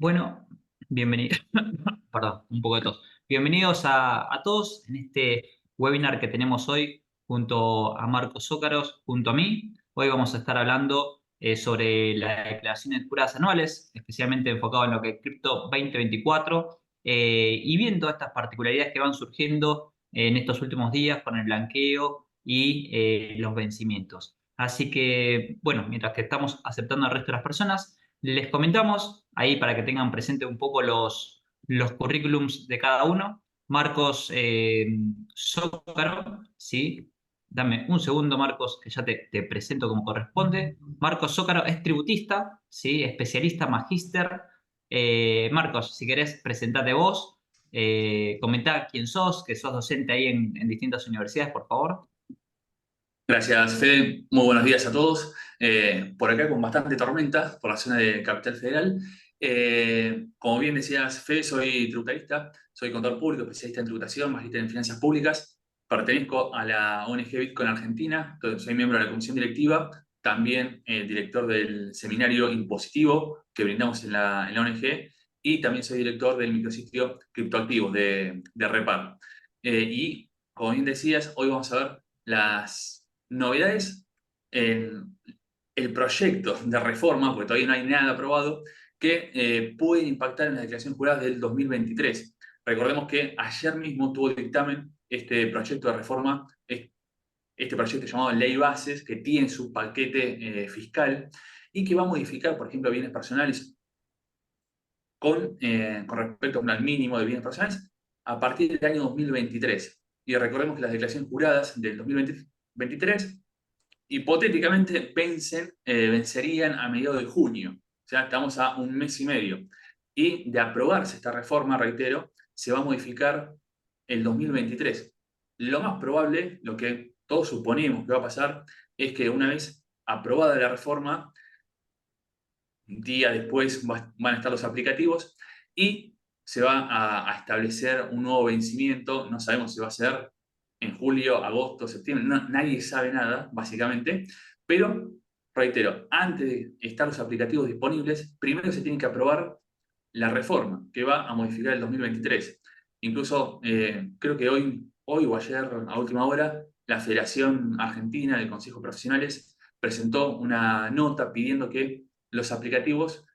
Bueno, bienvenido, perdón, un poco de tos. Bienvenidos a todos en este webinar que tenemos hoy junto a Marcos Zócaros, junto a mí. Hoy vamos a estar hablando sobre las declaraciones juradas anuales, especialmente enfocado en lo que es Cripto 2024, y viendo estas particularidades que van surgiendo en estos últimos días con el blanqueo y los vencimientos. Así que, bueno, mientras que estamos aceptando al resto de las personas, les comentamos ahí para que tengan presente un poco los currículums de cada uno. Marcos Zócaro, ¿sí? Dame un segundo, Marcos, que ya te presento como corresponde. Marcos Zócaro es tributista, ¿sí? Especialista, magíster. Marcos, si querés, presentate vos. Comentá quién sos, que sos docente ahí en distintas universidades, por favor. Gracias, Fede. Muy buenos días a todos. Por acá con bastante tormenta por la zona de Capital Federal. Como bien decías, Fede, soy tributarista, soy contador público, especialista en tributación, magíster en finanzas públicas. Pertenezco a la ONG Bitcoin Argentina, soy miembro de la comisión directiva, también director del seminario impositivo que brindamos en la ONG y también soy director del micrositio Criptoactivos de Repar. Y como bien decías, hoy vamos a ver las novedades en el proyecto de reforma, porque todavía no hay nada aprobado, que puede impactar en las declaraciones juradas del 2023. Recordemos que ayer mismo tuvo dictamen este proyecto de reforma, este proyecto llamado Ley Bases, que tiene su paquete fiscal y que va a modificar, por ejemplo, bienes personales con respecto al mínimo de bienes personales a partir del año 2023. Y recordemos que las declaraciones juradas del 2023 hipotéticamente vencerían a mediados de junio. O sea, estamos a un mes y medio. Y de aprobarse esta reforma, reitero, se va a modificar el 2023. Lo más probable, lo que todos suponemos que va a pasar, es que una vez aprobada la reforma, un día después van a estar los aplicativos y se va a establecer un nuevo vencimiento. No sabemos si va a ser en julio, agosto, septiembre, nadie sabe nada, básicamente, pero reitero, antes de estar los aplicativos disponibles, primero se tiene que aprobar la reforma que va a modificar el 2023. Incluso creo que hoy o ayer, a última hora, la Federación Argentina de Consejos Profesionales presentó una nota pidiendo que los aplicativos,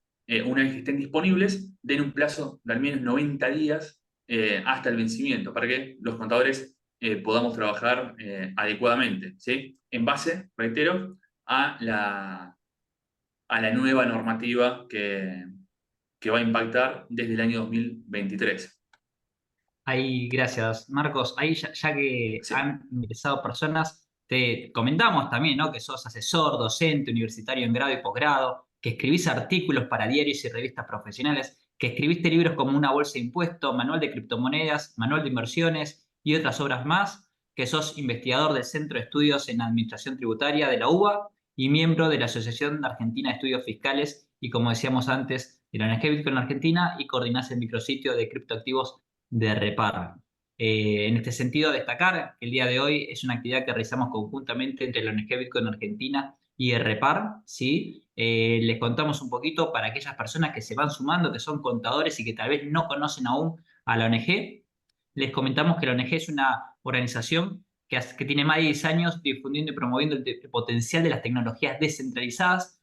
una vez que estén disponibles, den un plazo de al menos 90 días hasta el vencimiento, para que los contadores podamos trabajar adecuadamente, ¿sí? En base, reitero, a la nueva normativa que va a impactar desde el año 2023. Ahí, gracias, Marcos. Ahí, ya que Sí. han ingresado personas, te comentamos también, ¿no? Que sos asesor, docente, universitario en grado y posgrado, que escribís artículos para diarios y revistas profesionales, que escribiste libros como Una bolsa de impuestos, Manual de criptomonedas, Manual de inversiones y otras obras más, que sos investigador del Centro de Estudios en Administración Tributaria de la UBA y miembro de la Asociación Argentina de Estudios Fiscales y, como decíamos antes, de la ONG Bitcoin Argentina, y coordinás el micrositio de criptoactivos de Repar. En este sentido, destacar que el día de hoy es una actividad que realizamos conjuntamente entre la ONG Bitcoin Argentina y el Repar, ¿sí? Les contamos un poquito para aquellas personas que se van sumando, que son contadores y que tal vez no conocen aún a la ONG. Les comentamos que la ONG es una organización que tiene más de 10 años difundiendo y promoviendo el potencial de las tecnologías descentralizadas,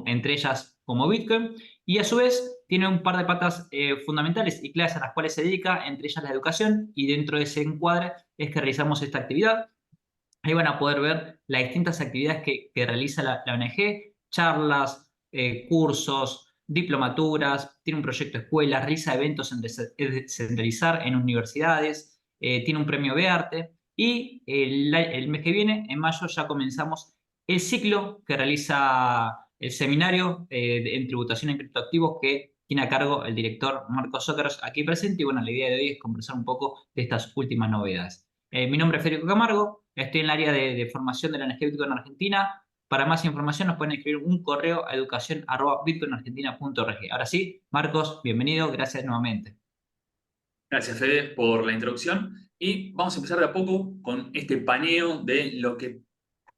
entre ellas como Bitcoin, y a su vez tiene un par de patas fundamentales y claves a las cuales se dedica, entre ellas la educación, y dentro de ese encuadre es que realizamos esta actividad. Ahí van a poder ver las distintas actividades que realiza la ONG, charlas, cursos, diplomaturas, tiene un proyecto de escuela, realiza eventos en descentralizar en universidades, tiene un premio Bearte, y el mes que viene, en mayo, ya comenzamos el ciclo que realiza el seminario en tributación en criptoactivos, que tiene a cargo el director Marcos Zócaros aquí presente. Y bueno, la idea de hoy es conversar un poco de estas últimas novedades. Mi nombre es Federico Camargo, estoy en el área de formación de la ONG Bitcoin Argentina. Para más información nos pueden escribir un correo a educación@bitcoinargentina.org. Ahora sí, Marcos, bienvenido, gracias nuevamente. Gracias, Fede, por la introducción. Y vamos a empezar de a poco con este paneo de lo que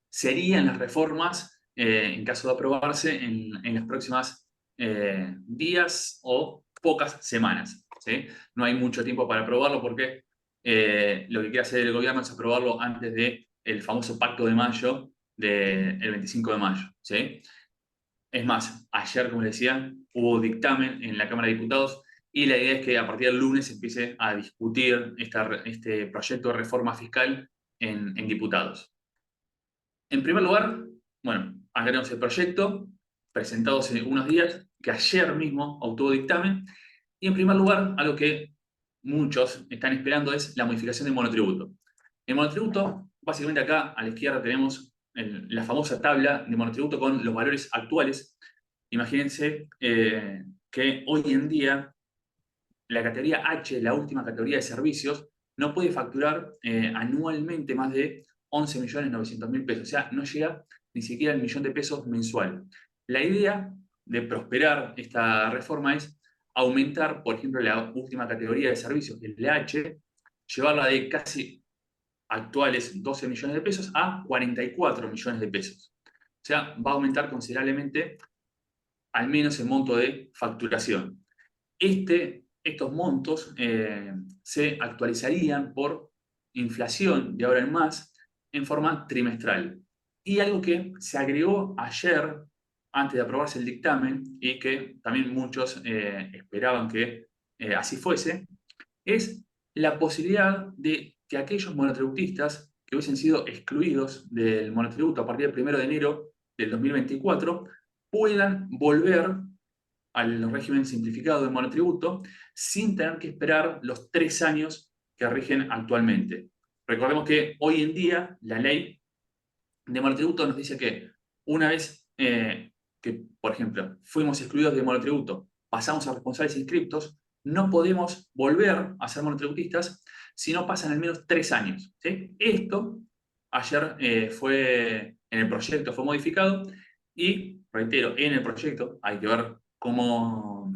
serían las reformas en caso de aprobarse en las próximas días o pocas semanas, ¿sí? No hay mucho tiempo para aprobarlo porque lo que quiere hacer el gobierno es aprobarlo antes del famoso Pacto de Mayo del 25 de mayo, ¿sí? Es más, ayer, como les decía, hubo dictamen en la Cámara de Diputados y la idea es que a partir del lunes se empiece a discutir este proyecto de reforma fiscal en diputados. En primer lugar, bueno, acá tenemos el proyecto presentado hace unos días, que ayer mismo obtuvo dictamen. Y en primer lugar, algo que muchos están esperando es la modificación del monotributo. El monotributo, básicamente acá a la izquierda tenemos la famosa tabla de monotributo con los valores actuales. Imagínense que hoy en día la categoría H, la última categoría de servicios, no puede facturar anualmente más de 11.900.000 pesos. O sea, no llega ni siquiera al millón de pesos mensual. La idea de prosperar esta reforma es aumentar, por ejemplo, la última categoría de servicios, que es la H, llevarla de casi actuales 12 millones de pesos a 44 millones de pesos. O sea, va a aumentar considerablemente al menos el monto de facturación. Estos montos se actualizarían por inflación de ahora en más en forma trimestral. Y algo que se agregó ayer, antes de aprobarse el dictamen, y que también muchos esperaban que así fuese, es la posibilidad de que aquellos monotributistas que hubiesen sido excluidos del monotributo a partir del 1 de enero del 2024 puedan volver al régimen simplificado de monotributo sin tener que esperar los 3 años que rigen actualmente. Recordemos que hoy en día la ley de monotributo nos dice que una vez que, por ejemplo, fuimos excluidos de monotributo, pasamos a responsables inscriptos, no podemos volver a ser monotributistas si no pasan al menos 3 años, ¿sí? Esto ayer en el proyecto fue modificado y, reitero, en el proyecto hay que ver cómo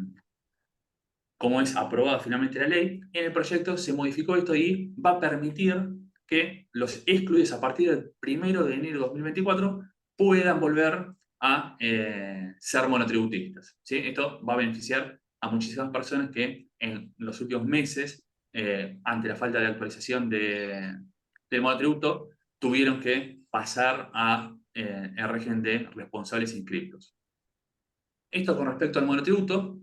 es aprobada finalmente la ley. En el proyecto se modificó esto y va a permitir que los excluidos a partir del 1 de enero de 2024 puedan volver a ser monotributistas, ¿sí? Esto va a beneficiar a muchísimas personas que en los últimos meses, ante la falta de actualización del monotributo, tuvieron que pasar el régimen de responsables inscriptos. Esto con respecto al monotributo.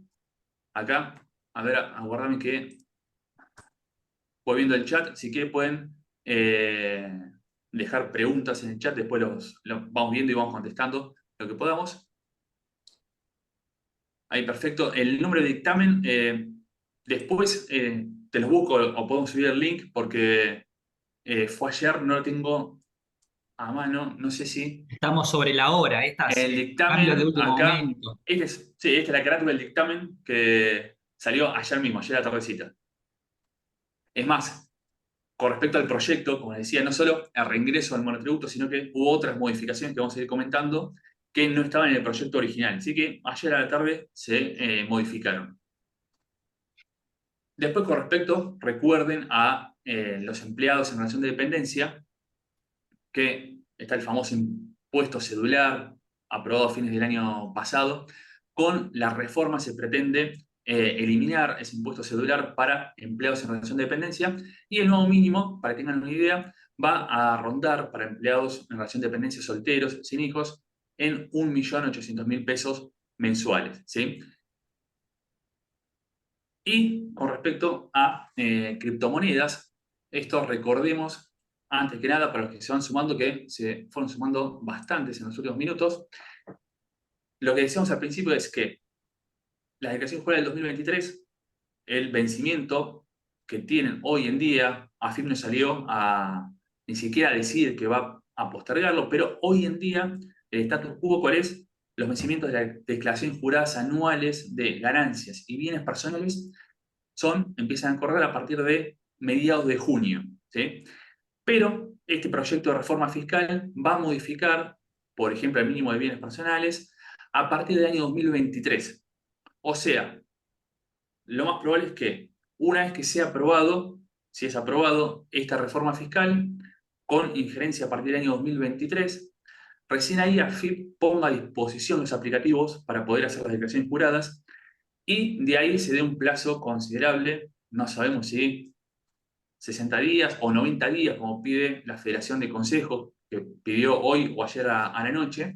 Acá, a ver, aguardame que voy viendo el chat. Si quieren pueden dejar preguntas en el chat, después los vamos viendo y vamos contestando lo que podamos. Ahí, perfecto. El número de dictamen, después te los busco o podemos subir el link porque fue ayer, no lo tengo a mano, no sé si... Estamos sobre la hora, estas El cambios de dictamen último acá, momento. esta es la carátula del dictamen que salió ayer mismo, ayer a la tardecita. Es más, con respecto al proyecto, como les decía, no solo el reingreso al monotributo, sino que hubo otras modificaciones que vamos a ir comentando que no estaban en el proyecto original. Así que ayer a la tarde se modificaron. Después, con respecto, recuerden a los empleados en relación de dependencia, que está el famoso impuesto cedular aprobado a fines del año pasado. Con la reforma se pretende eliminar ese impuesto cedular para empleados en relación de dependencia y el nuevo mínimo, para que tengan una idea, va a rondar para empleados en relación de dependencia solteros, sin hijos, en 1.800.000 pesos mensuales, ¿sí? Y con respecto a criptomonedas, esto recordemos, antes que nada, para los que se van sumando, que se fueron sumando bastantes en los últimos minutos, lo que decíamos al principio es que la declaración jurada del 2023, el vencimiento que tienen hoy en día, AFIP no salió a ni siquiera decir que va a postergarlo, pero hoy en día el status quo, ¿cuál es? Los vencimientos de las declaraciones juradas anuales de ganancias y bienes personales empiezan a correr a partir de mediados de junio, ¿sí? Pero este proyecto de reforma fiscal va a modificar, por ejemplo, el mínimo de bienes personales a partir del año 2023. O sea, lo más probable es que una vez que sea aprobado, si es aprobado esta reforma fiscal con injerencia a partir del año 2023, recién ahí AFIP ponga a disposición los aplicativos para poder hacer las declaraciones juradas y de ahí se dé un plazo considerable, no sabemos si 60 días o 90 días, como pide la Federación de Consejos, que pidió hoy o ayer a la noche,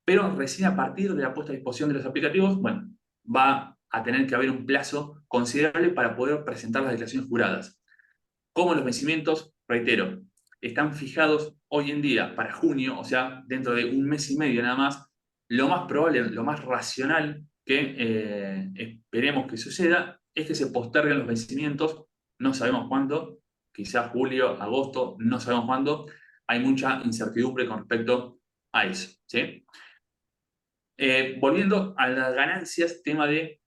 pero recién a partir de la puesta a disposición de los aplicativos, bueno, va a tener que haber un plazo considerable para poder presentar las declaraciones juradas. Como los vencimientos, reitero, están fijados hoy en día para junio, o sea, dentro de un mes y medio nada más, lo más probable, lo más racional que esperemos que suceda es que se posterguen los vencimientos, no sabemos cuándo, quizás julio, agosto, no sabemos cuándo, hay mucha incertidumbre con respecto a eso, ¿sí? Volviendo a las ganancias, tema de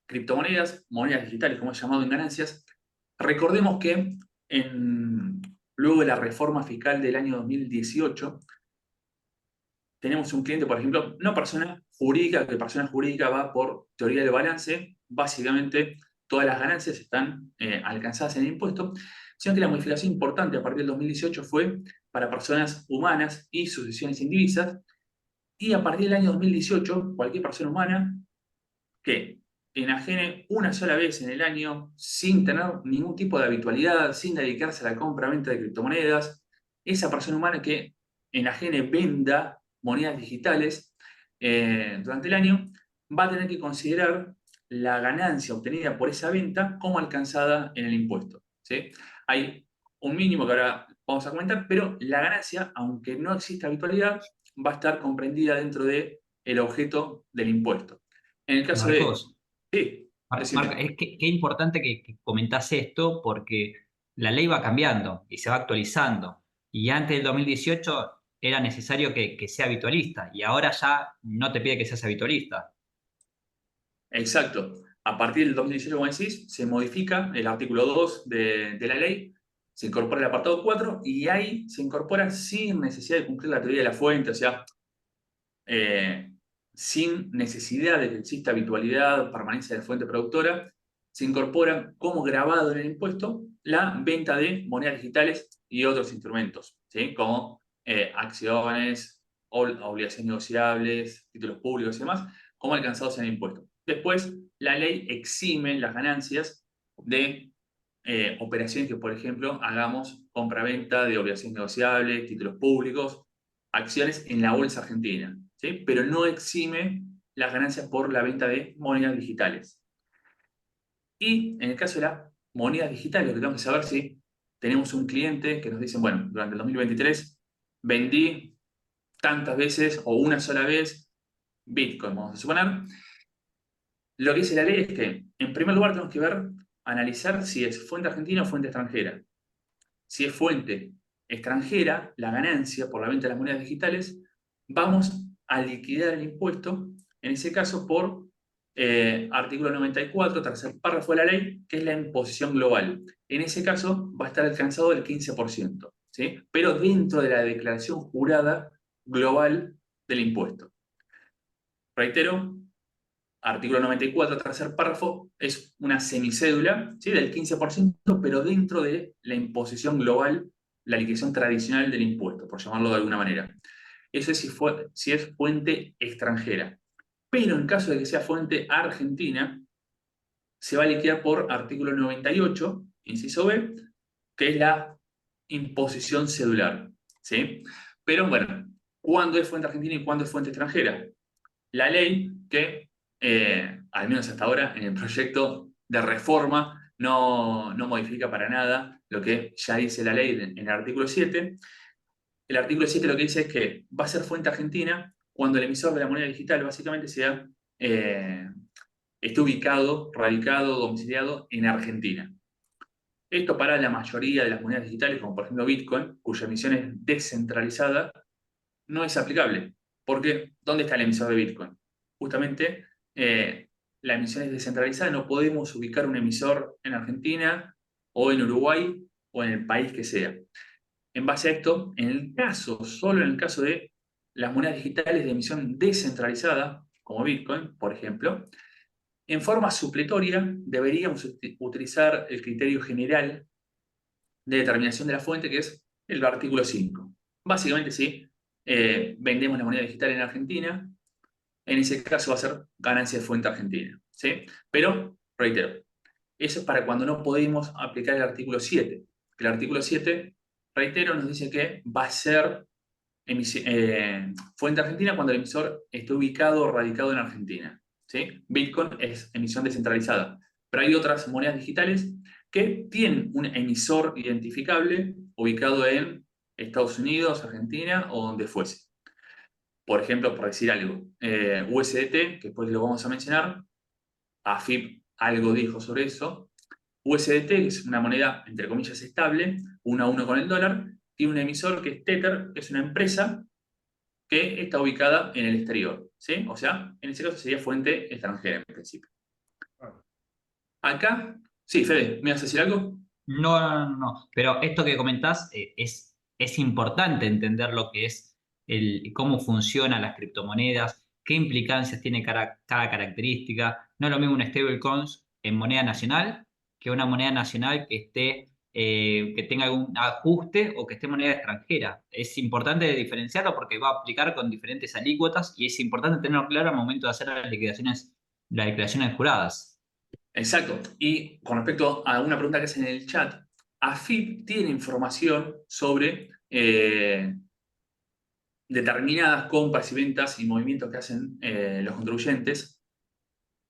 criptomonedas, monedas digitales, como es llamado en ganancias, recordemos que luego de la reforma fiscal del año 2018, tenemos un cliente, por ejemplo, no persona jurídica, que persona jurídica va por teoría del balance, básicamente todas las ganancias están alcanzadas en el impuesto, sino que la modificación importante a partir del 2018 fue para personas humanas y sucesiones indivisas, y a partir del año 2018, cualquier persona humana que enajene una sola vez en el año sin tener ningún tipo de habitualidad, sin dedicarse a la compra-venta de criptomonedas, esa persona humana que enajene, venda monedas digitales durante el año, va a tener que considerar la ganancia obtenida por esa venta como alcanzada en el impuesto, ¿sí? Hay un mínimo que ahora vamos a comentar, pero la ganancia, aunque no exista habitualidad, va a estar comprendida dentro del objeto del impuesto. En el caso de... Marcos, Sí, Marco, decime. es que qué importante que comentás esto porque la ley va cambiando y se va actualizando. Y antes del 2018 era necesario que sea habitualista y ahora ya no te pide que seas habitualista. Exacto. A partir del 2018, como decís, se modifica el artículo 2 de la ley, se incorpora el apartado 4 y ahí se incorpora sin necesidad de cumplir la teoría de la fuente, o sea, eh, sin necesidad de que exista habitualidad, permanencia de fuente productora, se incorpora como grabado en el impuesto la venta de monedas digitales y otros instrumentos, ¿sí? Como acciones, obligaciones negociables, títulos públicos y demás, como alcanzados en el impuesto. Después, la ley exime las ganancias de operaciones que, por ejemplo, hagamos compra-venta de obligaciones negociables, títulos públicos, acciones en la bolsa argentina, ¿sí? Pero no exime las ganancias por la venta de monedas digitales. Y en el caso de las monedas digitales, lo que tenemos que saber si tenemos un cliente que nos dice, bueno, durante el 2023 vendí tantas veces o una sola vez Bitcoin, vamos a suponer. Lo que dice la ley es que, en primer lugar, tenemos que ver, analizar si es fuente argentina o fuente extranjera. Si es fuente extranjera, la ganancia por la venta de las monedas digitales, vamos a liquidar el impuesto, en ese caso por artículo 94, tercer párrafo de la ley, que es la imposición global. En ese caso va a estar alcanzado el 15%, ¿sí? Pero dentro de la declaración jurada global del impuesto. Reitero, artículo 94, tercer párrafo, es una semicédula, ¿sí? Del 15%, pero dentro de la imposición global, la liquidación tradicional del impuesto, por llamarlo de alguna manera. Eso es si es fuente extranjera. Pero en caso de que sea fuente argentina, se va a liquidar por artículo 98, inciso B, que es la imposición cedular, ¿sí? Pero bueno, ¿cuándo es fuente argentina y cuándo es fuente extranjera? La ley que, al menos hasta ahora, en el proyecto de reforma no modifica para nada lo que ya dice la ley en el artículo 7. El artículo 7 lo que dice es que va a ser fuente argentina cuando el emisor de la moneda digital básicamente eh, esté ubicado, radicado, domiciliado en Argentina. Esto para la mayoría de las monedas digitales, como por ejemplo Bitcoin, cuya emisión es descentralizada, no es aplicable. Porque, ¿dónde está el emisor de Bitcoin? Justamente, la emisión es descentralizada, no podemos ubicar un emisor en Argentina o en Uruguay o en el país que sea. En base a esto, solo en el caso de las monedas digitales de emisión descentralizada, como Bitcoin, por ejemplo, en forma supletoria deberíamos utilizar el criterio general de determinación de la fuente, que es el artículo 5. Básicamente, sí, vendemos la moneda digital en Argentina, en ese caso va a ser ganancia de fuente argentina, ¿sí? Pero, reitero, eso es para cuando no podemos aplicar el artículo 7. El artículo 7, reitero, nos dice que va a ser fuente argentina cuando el emisor esté ubicado o radicado en Argentina, ¿sí? Bitcoin es emisión descentralizada, pero hay otras monedas digitales que tienen un emisor identificable ubicado en Estados Unidos, Argentina o donde fuese. Por ejemplo, por decir algo, USDT, que después lo vamos a mencionar, AFIP algo dijo sobre eso. USDT es una moneda, entre comillas, estable, 1 a 1 con el dólar, tiene un emisor que es Tether, que es una empresa que está ubicada en el exterior, ¿sí? O sea, en ese caso sería fuente extranjera en principio. Acá, sí, Fede, ¿me vas a decir algo? No, no, no, no. Pero esto que comentás es importante entender lo que es cómo funcionan las criptomonedas, qué implicancias tiene cada característica. No es lo mismo un stablecoin en moneda nacional que una moneda nacional que esté, que tenga algún ajuste o que esté en moneda extranjera. Es importante diferenciarlo porque va a aplicar con diferentes alícuotas y es importante tenerlo claro al momento de hacer las liquidaciones juradas. Exacto. Y con respecto a una pregunta que hacen en el chat, AFIP tiene información sobre determinadas compras y ventas y movimientos que hacen los contribuyentes,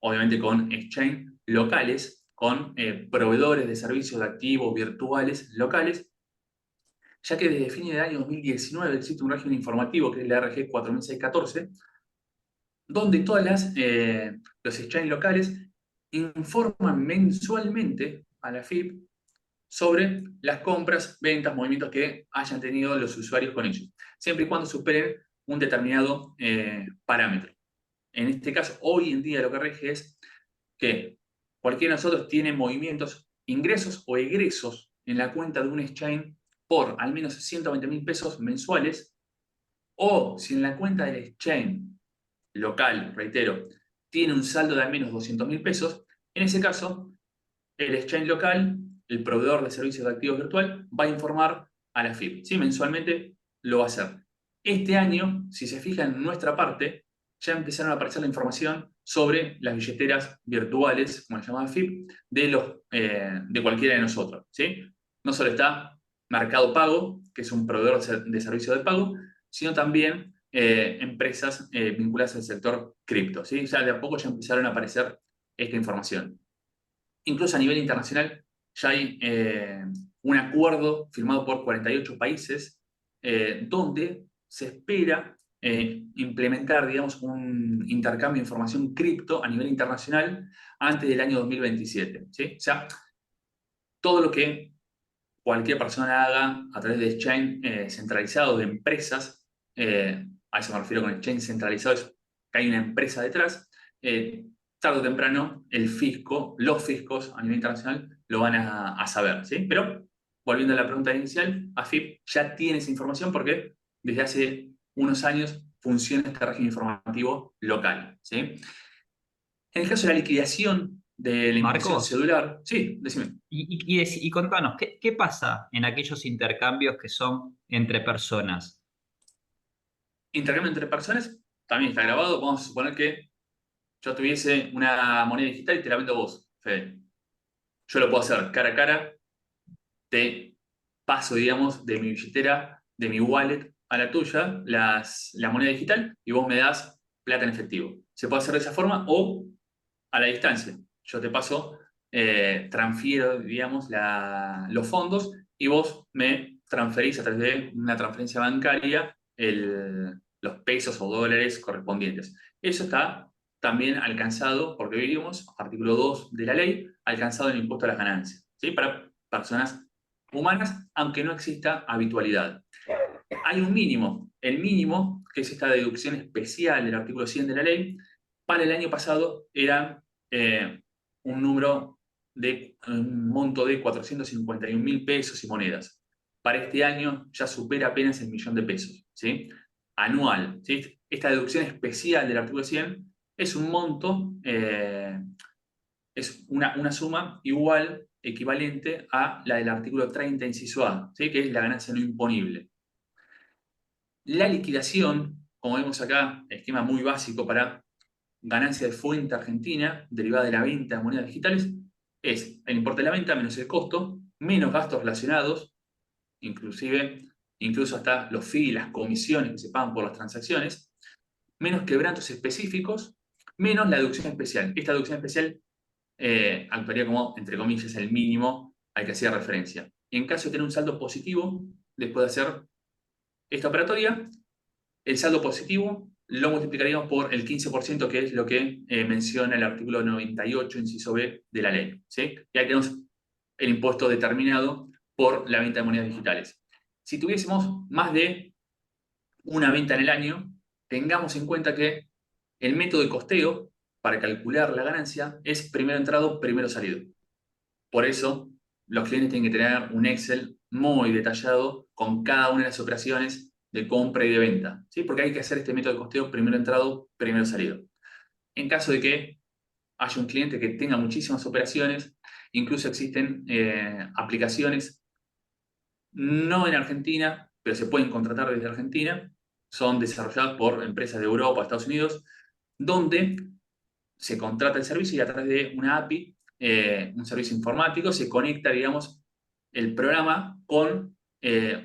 obviamente con exchange locales, con proveedores de servicios de activos virtuales locales, ya que desde fines del año 2019 existe un régimen informativo que es la RG 4614, donde los exchanges locales informan mensualmente a la FIP sobre las compras, ventas, movimientos que hayan tenido los usuarios con ellos, siempre y cuando superen un determinado parámetro. En este caso, hoy en día lo que rige es que cualquiera de nosotros tiene movimientos, ingresos o egresos en la cuenta de un exchange por al menos 120.000 pesos mensuales, o si en la cuenta del exchange local, reitero, tiene un saldo de al menos 200.000 pesos, en ese caso, el exchange local, el proveedor de servicios de activos virtual, va a informar a la FIP. ¿Sí? Mensualmente lo va a hacer. Este año, si se fijan en nuestra parte, ya empezaron a aparecer la información sobre las billeteras virtuales, como se llama FIP, de cualquiera de nosotros. ¿Sí? No solo está Mercado Pago, que es un proveedor de servicios de pago, sino también empresas vinculadas al sector cripto. ¿Sí? O sea, de a poco ya empezaron a aparecer esta información. Incluso a nivel internacional ya hay un acuerdo firmado por 48 países donde se espera implementar, digamos, un intercambio de información cripto a nivel internacional antes del año 2027. ¿Sí? O sea, todo lo que cualquier persona haga a través de exchange centralizado de empresas, a eso me refiero con exchange centralizado, es que hay una empresa detrás, tarde o temprano el fisco, los fiscos a nivel internacional lo van a saber, ¿sí? Pero, volviendo a la pregunta inicial, AFIP ya tiene esa información porque desde hace unos años funciona este régimen informativo local, ¿sí? En el caso de la liquidación de la impresión Marcos. celular, sí, decime. Y contanos, ¿qué pasa en aquellos intercambios que son entre personas? Intercambio entre personas también está grabado. Vamos a suponer que yo tuviese una moneda digital y te la vendo a vos, Fede. Yo lo puedo hacer cara a cara, te paso, digamos, de mi billetera, de mi wallet a la tuya, la moneda digital, y vos me das plata en efectivo. Se puede hacer de esa forma o a la distancia. Yo te paso, transfiero, digamos, los fondos y vos me transferís a través de una transferencia bancaria los pesos o dólares correspondientes. Eso está también alcanzado, porque vivimos, artículo 2 de la ley, alcanzado el impuesto a las ganancias, ¿sí? Para personas humanas, aunque no exista habitualidad. Hay un mínimo, el mínimo, que es esta deducción especial del artículo 100 de la ley, para el año pasado era eh, un monto de 451.000 pesos y monedas. Para este año ya supera apenas el millón de pesos, ¿sí? Anual, ¿sí? Esta deducción especial del artículo 100 es un monto, es una suma igual, equivalente a la del artículo 30, inciso A, ¿sí? Que es la ganancia no imponible. La liquidación, como vemos acá, esquema muy básico para ganancia de fuente argentina derivada de la venta de monedas digitales es el importe de la venta menos el costo, menos gastos relacionados, incluso hasta los fees y las comisiones que se pagan por las transacciones, menos quebrantos específicos, menos la deducción especial. Esta deducción especial actuaría como, entre comillas, el mínimo al que hacía referencia. En caso de tener un saldo positivo, después de hacer esta operatoria, el saldo positivo lo multiplicaríamos por el 15%, que es lo que menciona el artículo 98, inciso B de la ley. ¿Sí? Y ahí tenemos el impuesto determinado por la venta de monedas digitales. Si tuviésemos más de una venta en el año, tengamos en cuenta que el método de costeo para calcular la ganancia es primero entrado, primero salido. Por eso, los clientes tienen que tener un Excel muy detallado con cada una de las operaciones de compra y de venta, ¿sí? Porque hay que hacer este método de costeo primero entrado, primero salido. En caso de que haya un cliente que tenga muchísimas operaciones, incluso existen aplicaciones no en Argentina, pero se pueden contratar desde Argentina, son desarrolladas por empresas de Europa, Estados Unidos, donde se contrata el servicio y a través de una API, un servicio informático, se conecta, digamos, el programa con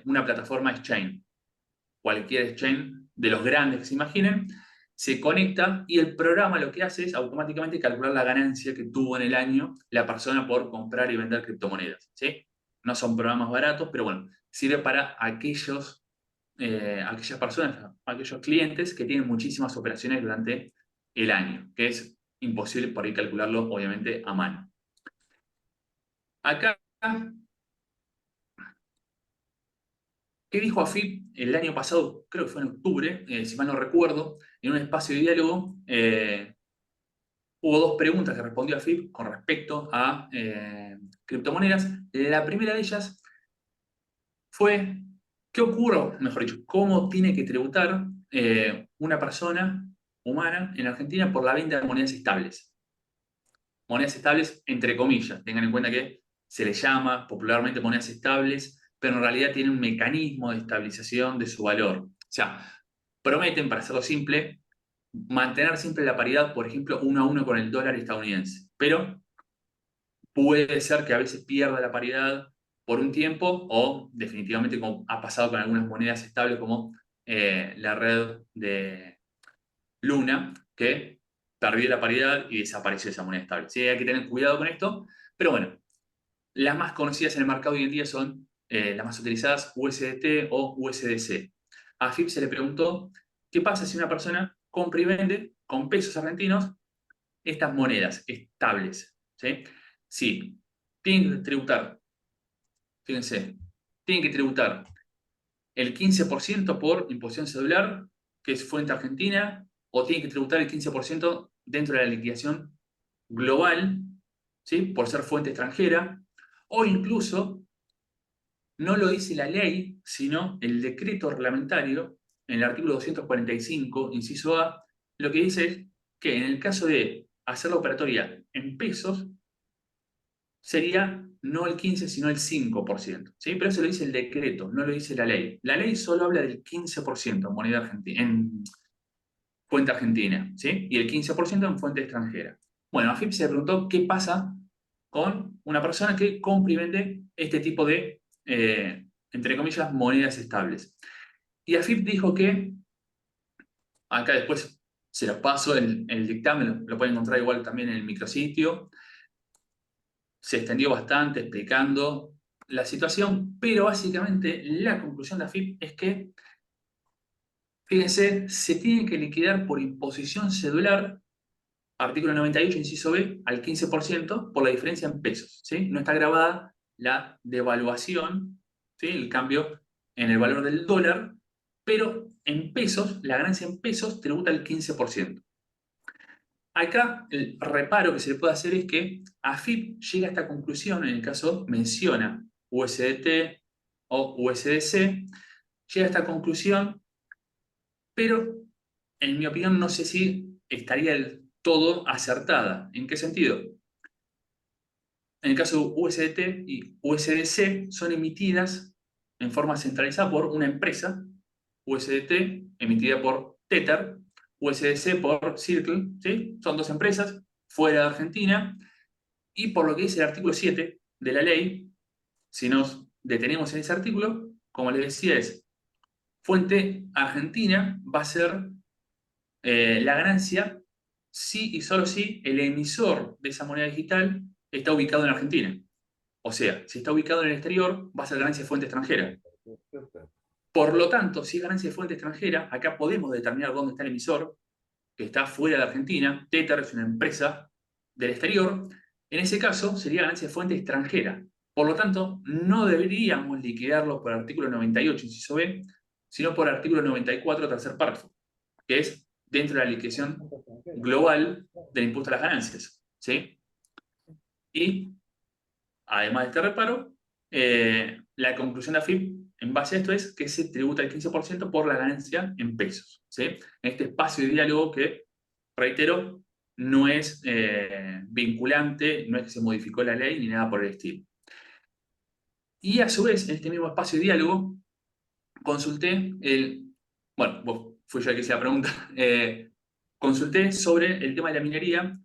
una plataforma exchange. Cualquier exchange de los grandes que se imaginen, se conecta y el programa lo que hace es automáticamente calcular la ganancia que tuvo en el año la persona por comprar y vender criptomonedas. ¿Sí? No son programas baratos, pero bueno, sirve para aquellas personas, aquellos clientes que tienen muchísimas operaciones durante el año, que es imposible por ahí calcularlo, obviamente, a mano. Acá, ¿qué dijo AFIP el año pasado? Creo que fue en octubre, si mal no recuerdo, en un espacio de diálogo. Hubo dos preguntas que respondió AFIP con respecto a criptomonedas. La primera de ellas fue, ¿qué ocurre, mejor dicho, cómo tiene que tributar una persona humana en Argentina por la venta de monedas estables? Monedas estables, entre comillas. Tengan en cuenta que se les llama popularmente monedas estables, pero en realidad tienen un mecanismo de estabilización de su valor. O sea, prometen, para hacerlo simple, mantener siempre la paridad, por ejemplo, 1 a 1 con el dólar estadounidense. Pero puede ser que a veces pierda la paridad por un tiempo o definitivamente, como ha pasado con algunas monedas estables como la red de Luna, que perdió la paridad y desapareció esa moneda estable. ¿Sí? Hay que tener cuidado con esto, pero bueno, las más conocidas en el mercado hoy en día son las más utilizadas, USDT o USDC. A FIP se le preguntó, ¿qué pasa si una persona compra y vende con pesos argentinos estas monedas estables? ¿Sí? Sí, tienen que tributar, fíjense, tienen que tributar el 15% por imposición cedular, que es fuente argentina, o tienen que tributar el 15% dentro de la liquidación global, ¿sí? Por ser fuente extranjera, o incluso no lo dice la ley, sino el decreto reglamentario, en el artículo 245, inciso A, lo que dice es que en el caso de hacer la operatoria en pesos, sería no el 15, sino el 5%. ¿Sí? Pero eso lo dice el decreto, no lo dice la ley. La ley solo habla del 15% en moneda argentina, en fuente argentina, ¿sí? Y el 15% en fuente extranjera. Bueno, AFIP se preguntó qué pasa con una persona que compra y vende este tipo de, entre comillas, monedas estables. Y AFIP dijo que, acá después se los paso, el dictamen lo pueden encontrar igual también en el micrositio, se extendió bastante explicando la situación, pero básicamente la conclusión de AFIP es que, fíjense, se tiene que liquidar por imposición cedular, artículo 98, inciso B, al 15% por la diferencia en pesos. ¿Sí? No está grabada la devaluación, ¿sí? El cambio en el valor del dólar, pero en pesos, la ganancia en pesos tributa el 15%. Acá el reparo que se le puede hacer es que AFIP llega a esta conclusión, en el caso menciona USDT o USDC, llega a esta conclusión, pero en mi opinión no sé si estaría del todo acertada. ¿En qué sentido? En el caso de USDT y USDC son emitidas en forma centralizada por una empresa, USDT emitida por Tether, USDC por Circle, ¿sí? Son dos empresas fuera de Argentina, y por lo que dice el artículo 7 de la ley, si nos detenemos en ese artículo, como les decía, es fuente argentina va a ser la ganancia si y solo si el emisor de esa moneda digital está ubicado en Argentina. O sea, si está ubicado en el exterior, va a ser ganancia de fuente extranjera. Por lo tanto, si es ganancia de fuente extranjera, acá podemos determinar dónde está el emisor, que está fuera de Argentina. Tether es una empresa del exterior. En ese caso, sería ganancia de fuente extranjera. Por lo tanto, no deberíamos liquidarlo por artículo 98, inciso B, sino por artículo 94, tercer párrafo, que es dentro de la liquidación global del impuesto a las ganancias. ¿Sí? Y, además de este reparo, la conclusión de AFIP en base a esto es que se tributa el 15% por la ganancia en pesos. ¿Sí? En este espacio de diálogo que, reitero, no es vinculante, no es que se modificó la ley ni nada por el estilo. Y a su vez, en este mismo espacio de diálogo, consulté bueno, fui yo el que hice la pregunta, consulté sobre el tema de la minería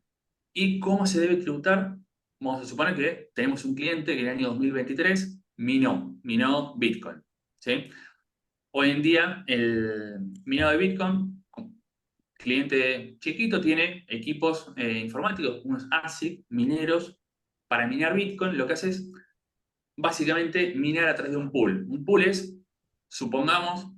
y cómo se debe tributar. Vamos a suponer que tenemos un cliente que en el año 2023 minó Bitcoin. ¿Sí? Hoy en día, el minado de Bitcoin, cliente chiquito, tiene equipos informáticos, unos ASIC mineros para minar Bitcoin. Lo que hace es básicamente minar a través de un pool. Un pool es, supongamos,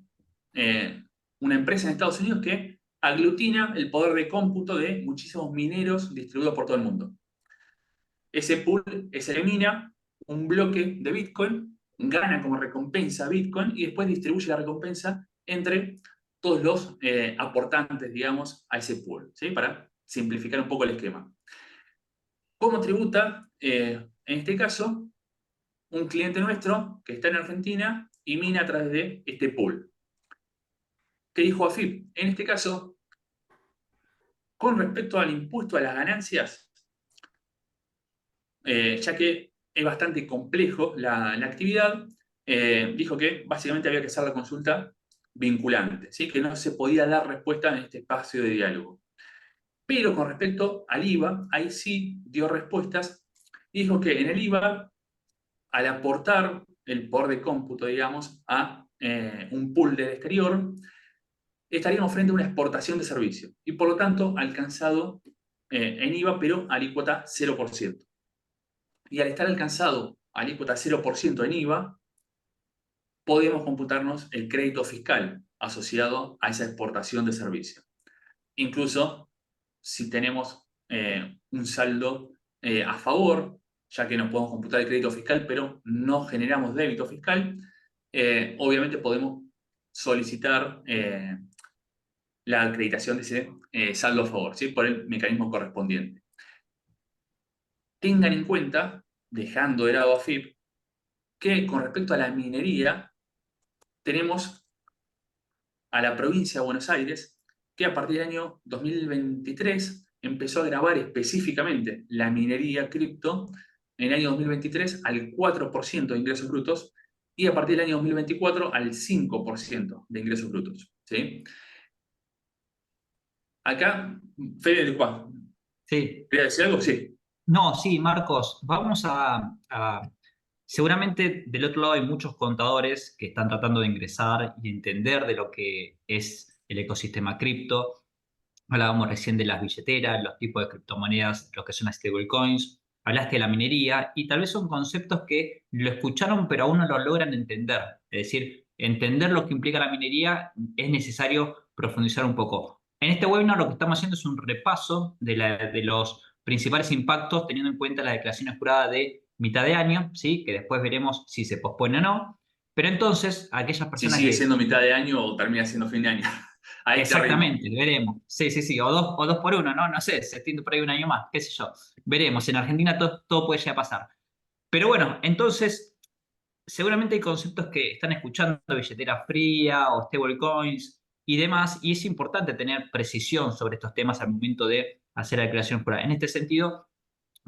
una empresa en Estados Unidos que aglutina el poder de cómputo de muchísimos mineros distribuidos por todo el mundo. Ese pool se elimina un bloque de Bitcoin, gana como recompensa Bitcoin y después distribuye la recompensa entre todos los aportantes, digamos, a ese pool, ¿sí? Para simplificar un poco el esquema. ¿Cómo tributa, en este caso, un cliente nuestro que está en Argentina y mina a través de este pool? ¿Qué dijo AFIP? En este caso, con respecto al impuesto a las ganancias, ya que es bastante complejo la actividad, dijo que básicamente había que hacer la consulta vinculante, ¿sí? Que no se podía dar respuesta en este espacio de diálogo. Pero con respecto al IVA, ahí sí dio respuestas y dijo que en el IVA, al aportar el poder de cómputo, digamos, a un pool del exterior, estaríamos frente a una exportación de servicio y por lo tanto alcanzado en IVA, pero alícuota 0%. Y al estar alcanzado alícuota 0% en IVA, podemos computarnos el crédito fiscal asociado a esa exportación de servicio. Incluso si tenemos un saldo a favor, ya que nos podemos computar el crédito fiscal, pero no generamos débito fiscal, obviamente podemos solicitar la acreditación de ese saldo a favor, ¿sí? Por el mecanismo correspondiente. Tengan en cuenta, dejando de lado AFIP, que con respecto a la minería, tenemos a la provincia de Buenos Aires, que a partir del año 2023 empezó a grabar específicamente la minería cripto en el año 2023 al 4% de ingresos brutos y a partir del año 2024 al 5% de ingresos brutos. ¿Sí? Acá, Fede, Sí. ¿quería decir algo? Sí. No, sí, Marcos, vamos seguramente del otro lado hay muchos contadores que están tratando de ingresar y entender de lo que es el ecosistema cripto. Hablábamos recién de las billeteras, los tipos de criptomonedas, lo que son las stablecoins. Hablaste de la minería y tal vez son conceptos que lo escucharon pero aún no lo logran entender. Es decir, entender lo que implica la minería es necesario profundizar un poco. En este webinar lo que estamos haciendo es un repaso de los principales impactos teniendo en cuenta las declaraciones juradas de mitad de año, ¿sí? Que después veremos si se pospone o no. Pero entonces, aquellas Si personas sigue que siendo mitad de año o termina siendo fin de año. Ahí te ritmo. exactamente, veremos. Sí, sí, sí, o dos por uno, ¿no? No sé, se extiende por ahí un año más, qué sé yo. Veremos, en Argentina todo puede llegar a pasar. Pero bueno, entonces, seguramente hay conceptos que están escuchando, billetera fría o stablecoins y demás, y es importante tener precisión sobre estos temas al momento de hacer la declaración jurada. En este sentido,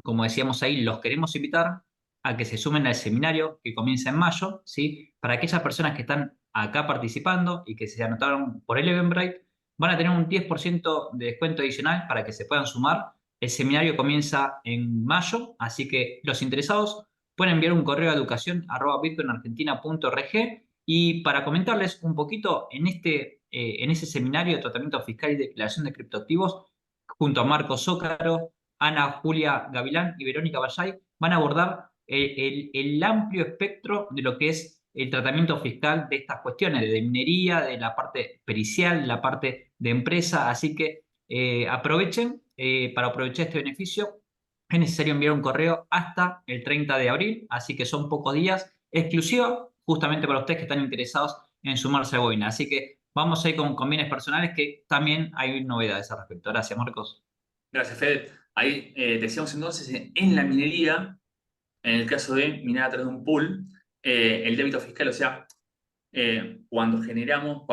como decíamos ahí, los queremos invitar a que se sumen al seminario que comienza en mayo, ¿sí? Para aquellas personas que están acá participando y que se anotaron por el Eventbrite, van a tener un 10% de descuento adicional para que se puedan sumar. El seminario comienza en mayo, así que los interesados pueden enviar un correo a educación@bitcoinargentina.org. Y para comentarles un poquito, en ese seminario de tratamiento fiscal y declaración de criptoactivos, junto a Marco Zócaro, Ana Julia Gavilán y Verónica Vallay, van a abordar el amplio espectro de lo que es el tratamiento fiscal de estas cuestiones, de minería, de la parte pericial, de la parte de empresa. Así que aprovechen, para aprovechar este beneficio, es necesario enviar un correo hasta el 30 de abril, así que son pocos días, exclusiva justamente para ustedes que están interesados en sumarse al webinar. Así que vamos a ir con bienes personales, que también hay novedades al respecto. Gracias, Marcos. Gracias, Fede. Ahí decíamos entonces, en la minería, en el caso de minar a través de un pool, el débito fiscal, o sea, cuando generamos,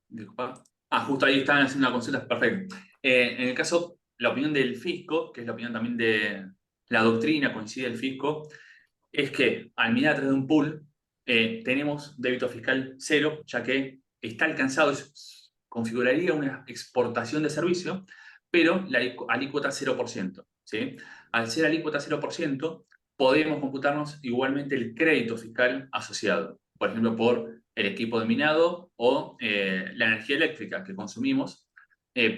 disculpa. Justo ahí estaban haciendo una consulta, perfecto. En el caso, la opinión del fisco, que es la opinión también de la doctrina, coincide el fisco, es que al minar a través de un pool, tenemos débito fiscal cero, ya que está alcanzado, configuraría una exportación de servicio, pero la alícuota 0%. ¿Sí? Al ser alícuota 0%, podemos computarnos igualmente el crédito fiscal asociado, por ejemplo, por el equipo de minado o la energía eléctrica que consumimos,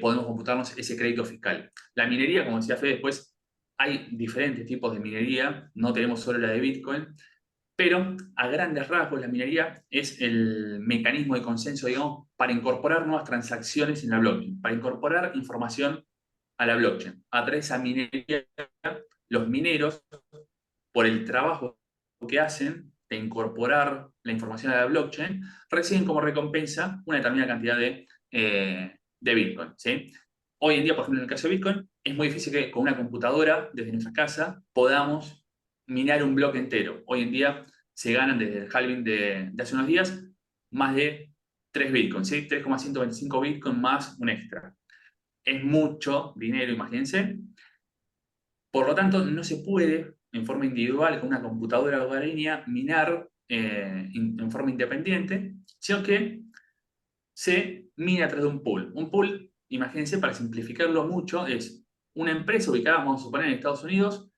podemos computarnos ese crédito fiscal. La minería, como decía Fede, después hay diferentes tipos de minería, no tenemos solo la de Bitcoin, pero a grandes rasgos la minería es el mecanismo de consenso, digamos, para incorporar nuevas transacciones en la blockchain, para incorporar información a la blockchain. A través de esa minería, los mineros, por el trabajo que hacen de incorporar la información a la blockchain, reciben como recompensa una determinada cantidad de Bitcoin. ¿Sí? Hoy en día, por ejemplo, en el caso de Bitcoin, es muy difícil que con una computadora, desde nuestra casa, podamos minar un bloque entero. Hoy en día se ganan desde el halving de hace unos días más de 3 Bitcoins, ¿sí? 3,125 Bitcoin más un extra. Es mucho dinero, imagínense. Por lo tanto, no se puede en forma individual con una computadora hogareña minar en forma independiente, sino que se mina a través de un pool. Un pool, imagínense, para simplificarlo mucho, es una empresa ubicada, vamos a suponer, en Estados Unidos,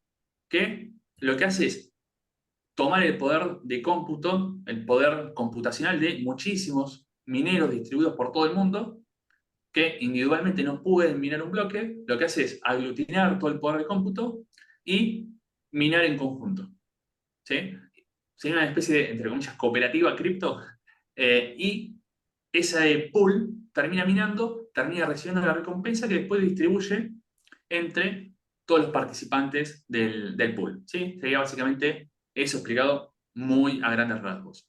que lo que hace es tomar el poder de cómputo, el poder computacional de muchísimos mineros distribuidos por todo el mundo, que individualmente no pueden minar un bloque, lo que hace es aglutinar todo el poder de cómputo y minar en conjunto. ¿Sí? Sería una especie de, entre comillas, cooperativa cripto, y ese pool termina minando, termina recibiendo la recompensa que después distribuye entre todos los participantes del pool. ¿Sí? Sería básicamente eso explicado muy a grandes rasgos.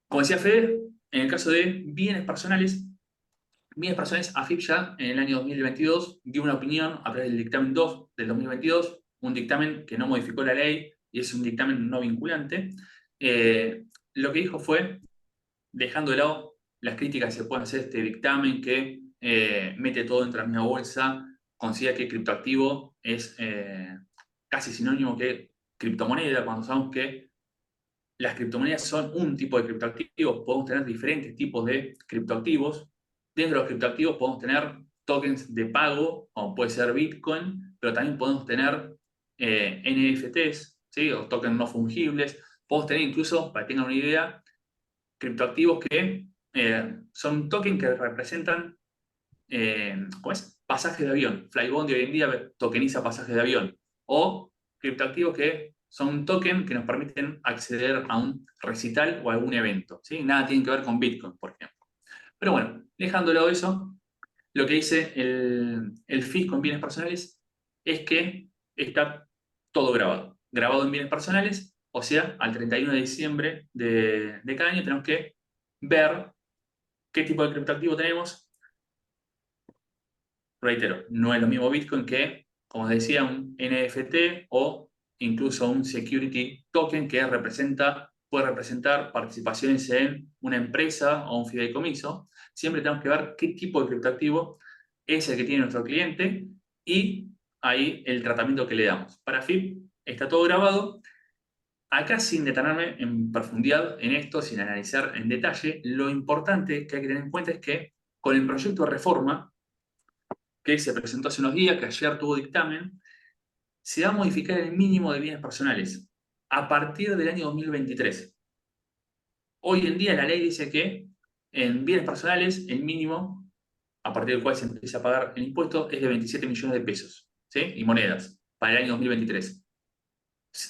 Como decía Fede, en el caso de bienes personales, AFIP ya en el año 2022 dio una opinión a través del dictamen 2 del 2022, un dictamen que no modificó la ley y es un dictamen no vinculante. Lo que dijo fue, dejando de lado las críticas que se pueden hacer a este dictamen que mete todo dentro de la misma bolsa, considera que criptoactivo es casi sinónimo que criptomoneda, cuando sabemos que las criptomonedas son un tipo de criptoactivos, podemos tener diferentes tipos de criptoactivos. Dentro de los criptoactivos podemos tener tokens de pago, como puede ser Bitcoin, pero también podemos tener NFTs, ¿sí? O tokens no fungibles. Podemos tener incluso, para que tengan una idea, criptoactivos que son tokens que representan ¿cómo es? Pasajes de avión. Flybond hoy en día tokeniza pasajes de avión. O criptoactivos que son un token que nos permiten acceder a un recital o a algún evento. ¿Sí? Nada tiene que ver con Bitcoin, por ejemplo. Pero bueno, dejando de lado eso, lo que dice el fisco en bienes personales es que está todo grabado. Grabado en bienes personales, o sea, al 31 de diciembre de cada año tenemos que ver qué tipo de criptoactivo tenemos. Reitero, no es lo mismo Bitcoin que, como decía, un NFT o incluso un security token que puede representar participaciones en una empresa o un fideicomiso. Siempre tenemos que ver qué tipo de criptoactivo es el que tiene nuestro cliente y ahí el tratamiento que le damos. Para FIP está todo grabado. Acá, sin detenerme en profundidad en esto, sin analizar en detalle, lo importante que hay que tener en cuenta es que con el proyecto de reforma que se presentó hace unos días, que ayer tuvo dictamen, se va a modificar el mínimo de bienes personales a partir del año 2023. Hoy en día la ley dice que en bienes personales el mínimo a partir del cual se empieza a pagar el impuesto es de 27 millones de pesos, ¿sí? Y monedas para el año 2023.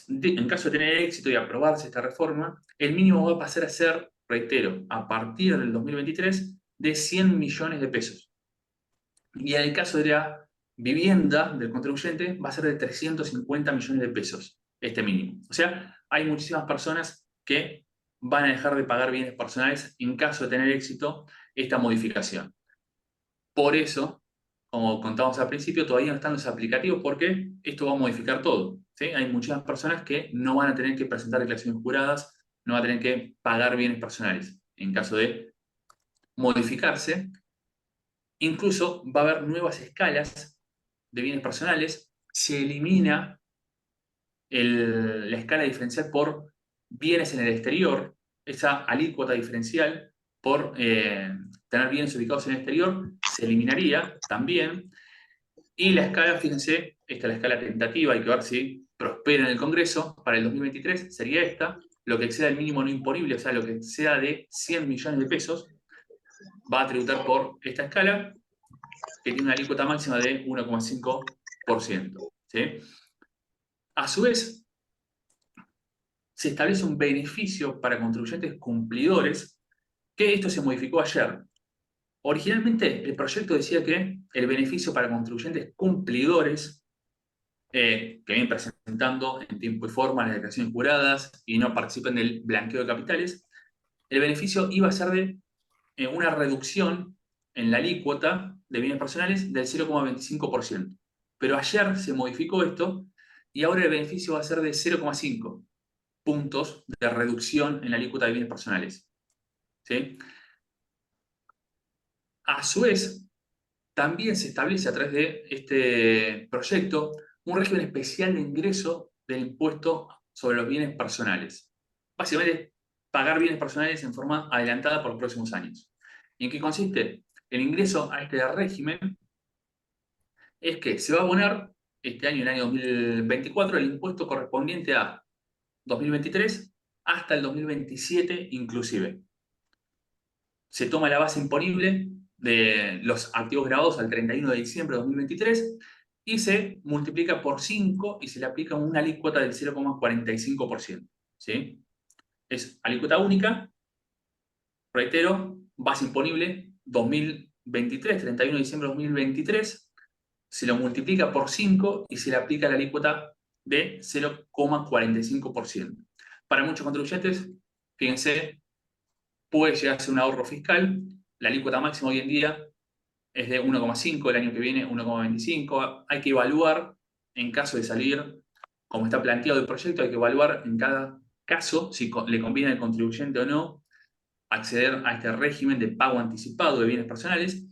En caso de tener éxito y aprobarse esta reforma, el mínimo va a pasar a ser, reitero, a partir del 2023, de 100 millones de pesos. Y en el caso de la vivienda del contribuyente, va a ser de 350 millones de pesos, este mínimo. O sea, hay muchísimas personas que van a dejar de pagar bienes personales en caso de tener éxito esta modificación. Por eso, como contábamos al principio, todavía no están los aplicativos porque esto va a modificar todo, ¿sí? Hay muchas personas que no van a tener que presentar declaraciones juradas, no van a tener que pagar bienes personales en caso de modificarse. Incluso va a haber nuevas escalas de bienes personales. Se elimina la escala diferencial por bienes en el exterior, esa alícuota diferencial por tener bienes ubicados en el exterior, se eliminaría también. Y la escala, fíjense, esta es la escala tentativa, hay que ver si prospera en el Congreso. Para el 2023 sería esta, lo que exceda el mínimo no imponible, o sea, lo que exceda de 100 millones de pesos, va a tributar por esta escala, que tiene una alícuota máxima de 1,5%. ¿Sí? A su vez, se establece un beneficio para contribuyentes cumplidores, que esto se modificó ayer. Originalmente, el proyecto decía que el beneficio para contribuyentes cumplidores que vienen presentando en tiempo y forma las declaraciones juradas y no participen del blanqueo de capitales, el beneficio iba a ser de una reducción en la alícuota de bienes personales del 0,25%. Pero ayer se modificó esto y ahora el beneficio va a ser de 0,5 puntos de reducción en la alícuota de bienes personales. ¿Sí? A su vez, también se establece a través de este proyecto un régimen especial de ingreso del impuesto sobre los bienes personales. Básicamente, pagar bienes personales en forma adelantada por los próximos años. ¿Y en qué consiste? El ingreso a este régimen es que se va a abonar este año, el año 2024, el impuesto correspondiente a 2023 hasta el 2027 inclusive. Se toma la base imponible de los activos grabados al 31 de diciembre de 2023 y se multiplica por 5 y se le aplica una alícuota del 0,45%. ¿Sí? Es alícuota única, reitero, base imponible 2023, 31 de diciembre de 2023, se lo multiplica por 5 y se le aplica la alícuota de 0,45%. Para muchos contribuyentes, fíjense, puede llegar a ser un ahorro fiscal. La alícuota máxima hoy en día es de 1,5, el año que viene 1,25. Hay que evaluar, en caso de salir, como está planteado el proyecto, hay que evaluar en cada caso si le conviene al contribuyente o no acceder a este régimen de pago anticipado de bienes personales.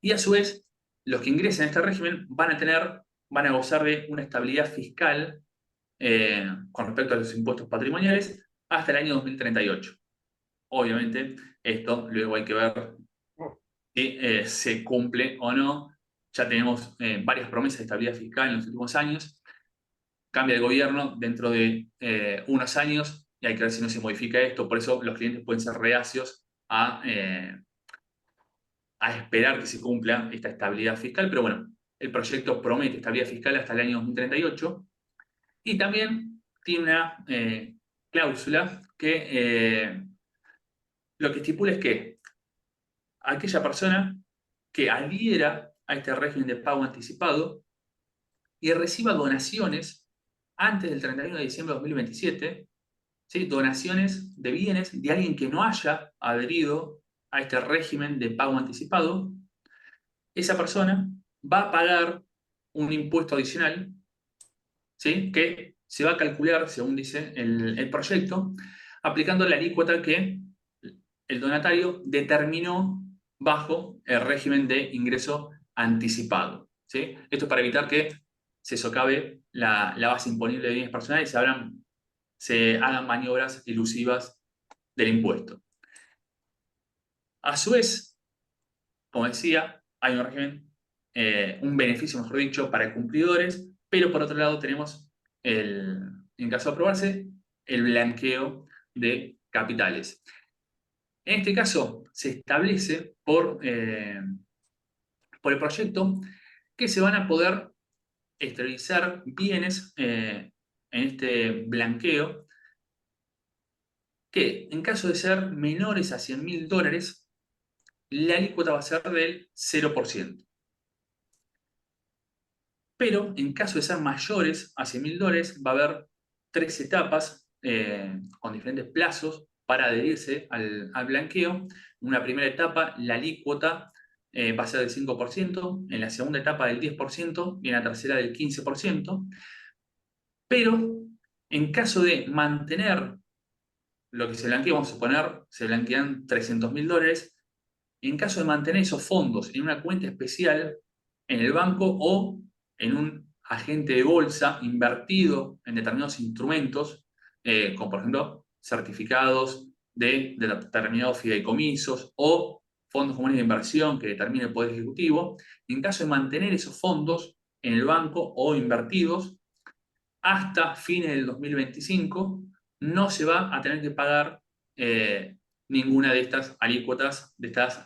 Y a su vez, los que ingresen a este régimen van a gozar de una estabilidad fiscal con respecto a los impuestos patrimoniales hasta el año 2038. Obviamente, esto luego hay que ver si se cumple o no. Ya tenemos varias promesas de estabilidad fiscal en los últimos años. Cambia el gobierno dentro de unos años y hay que ver si no se modifica esto. Por eso los clientes pueden ser reacios a esperar que se cumpla esta estabilidad fiscal. Pero bueno, el proyecto promete estabilidad fiscal hasta el año 2038 y también tiene una cláusula que lo que estipula es que aquella persona que adhiera a este régimen de pago anticipado y reciba donaciones antes del 31 de diciembre de 2027, ¿sí? Donaciones de bienes de alguien que no haya adherido a este régimen de pago anticipado, esa persona va a pagar un impuesto adicional, ¿sí? Que se va a calcular, según dice el proyecto, aplicando la alícuota que el donatario determinó bajo el régimen de ingreso anticipado. ¿Sí? Esto es para evitar que se socave la base imponible de bienes personales. Se hablan se hagan maniobras elusivas del impuesto. A su vez, como decía, hay un régimen, un beneficio, mejor dicho, para cumplidores, pero por otro lado tenemos, en caso de aprobarse, el blanqueo de capitales. En este caso, se establece por el proyecto que se van a poder esterilizar bienes en este blanqueo, que en caso de ser menores a $100.000, la alícuota va a ser del 0%. Pero en caso de ser mayores a $100.000, va a haber 3 etapas con diferentes plazos para adherirse al blanqueo. En una primera etapa, la alícuota va a ser del 5%, en la segunda etapa del 10% y en la tercera del 15%. Pero en caso de mantener lo que se blanquea, vamos a suponer, se blanquean $300.000, en caso de mantener esos fondos en una cuenta especial en el banco o en un agente de bolsa invertido en determinados instrumentos, como por ejemplo certificados de determinados fideicomisos o fondos comunes de inversión que determine el Poder Ejecutivo, en caso de mantener esos fondos en el banco o invertidos hasta fines del 2025, no se va a tener que pagar ninguna de estas alícuotas, de estos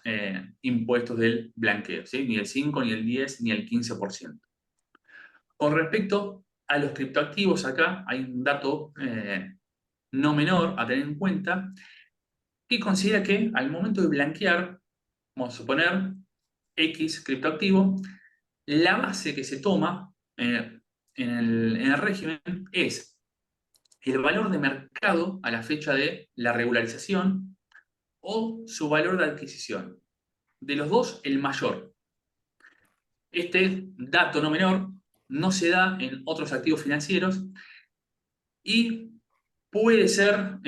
impuestos del blanqueo, ¿sí? Ni el 5, ni el 10, ni el 15%. Con respecto a los criptoactivos, acá hay un dato no menor a tener en cuenta, que considera que al momento de blanquear, vamos a suponer X criptoactivo, la base que se toma en el régimen es el valor de mercado a la fecha de la regularización o su valor de adquisición. De los dos, el mayor. Este dato no menor no se da en otros activos financieros y puede ser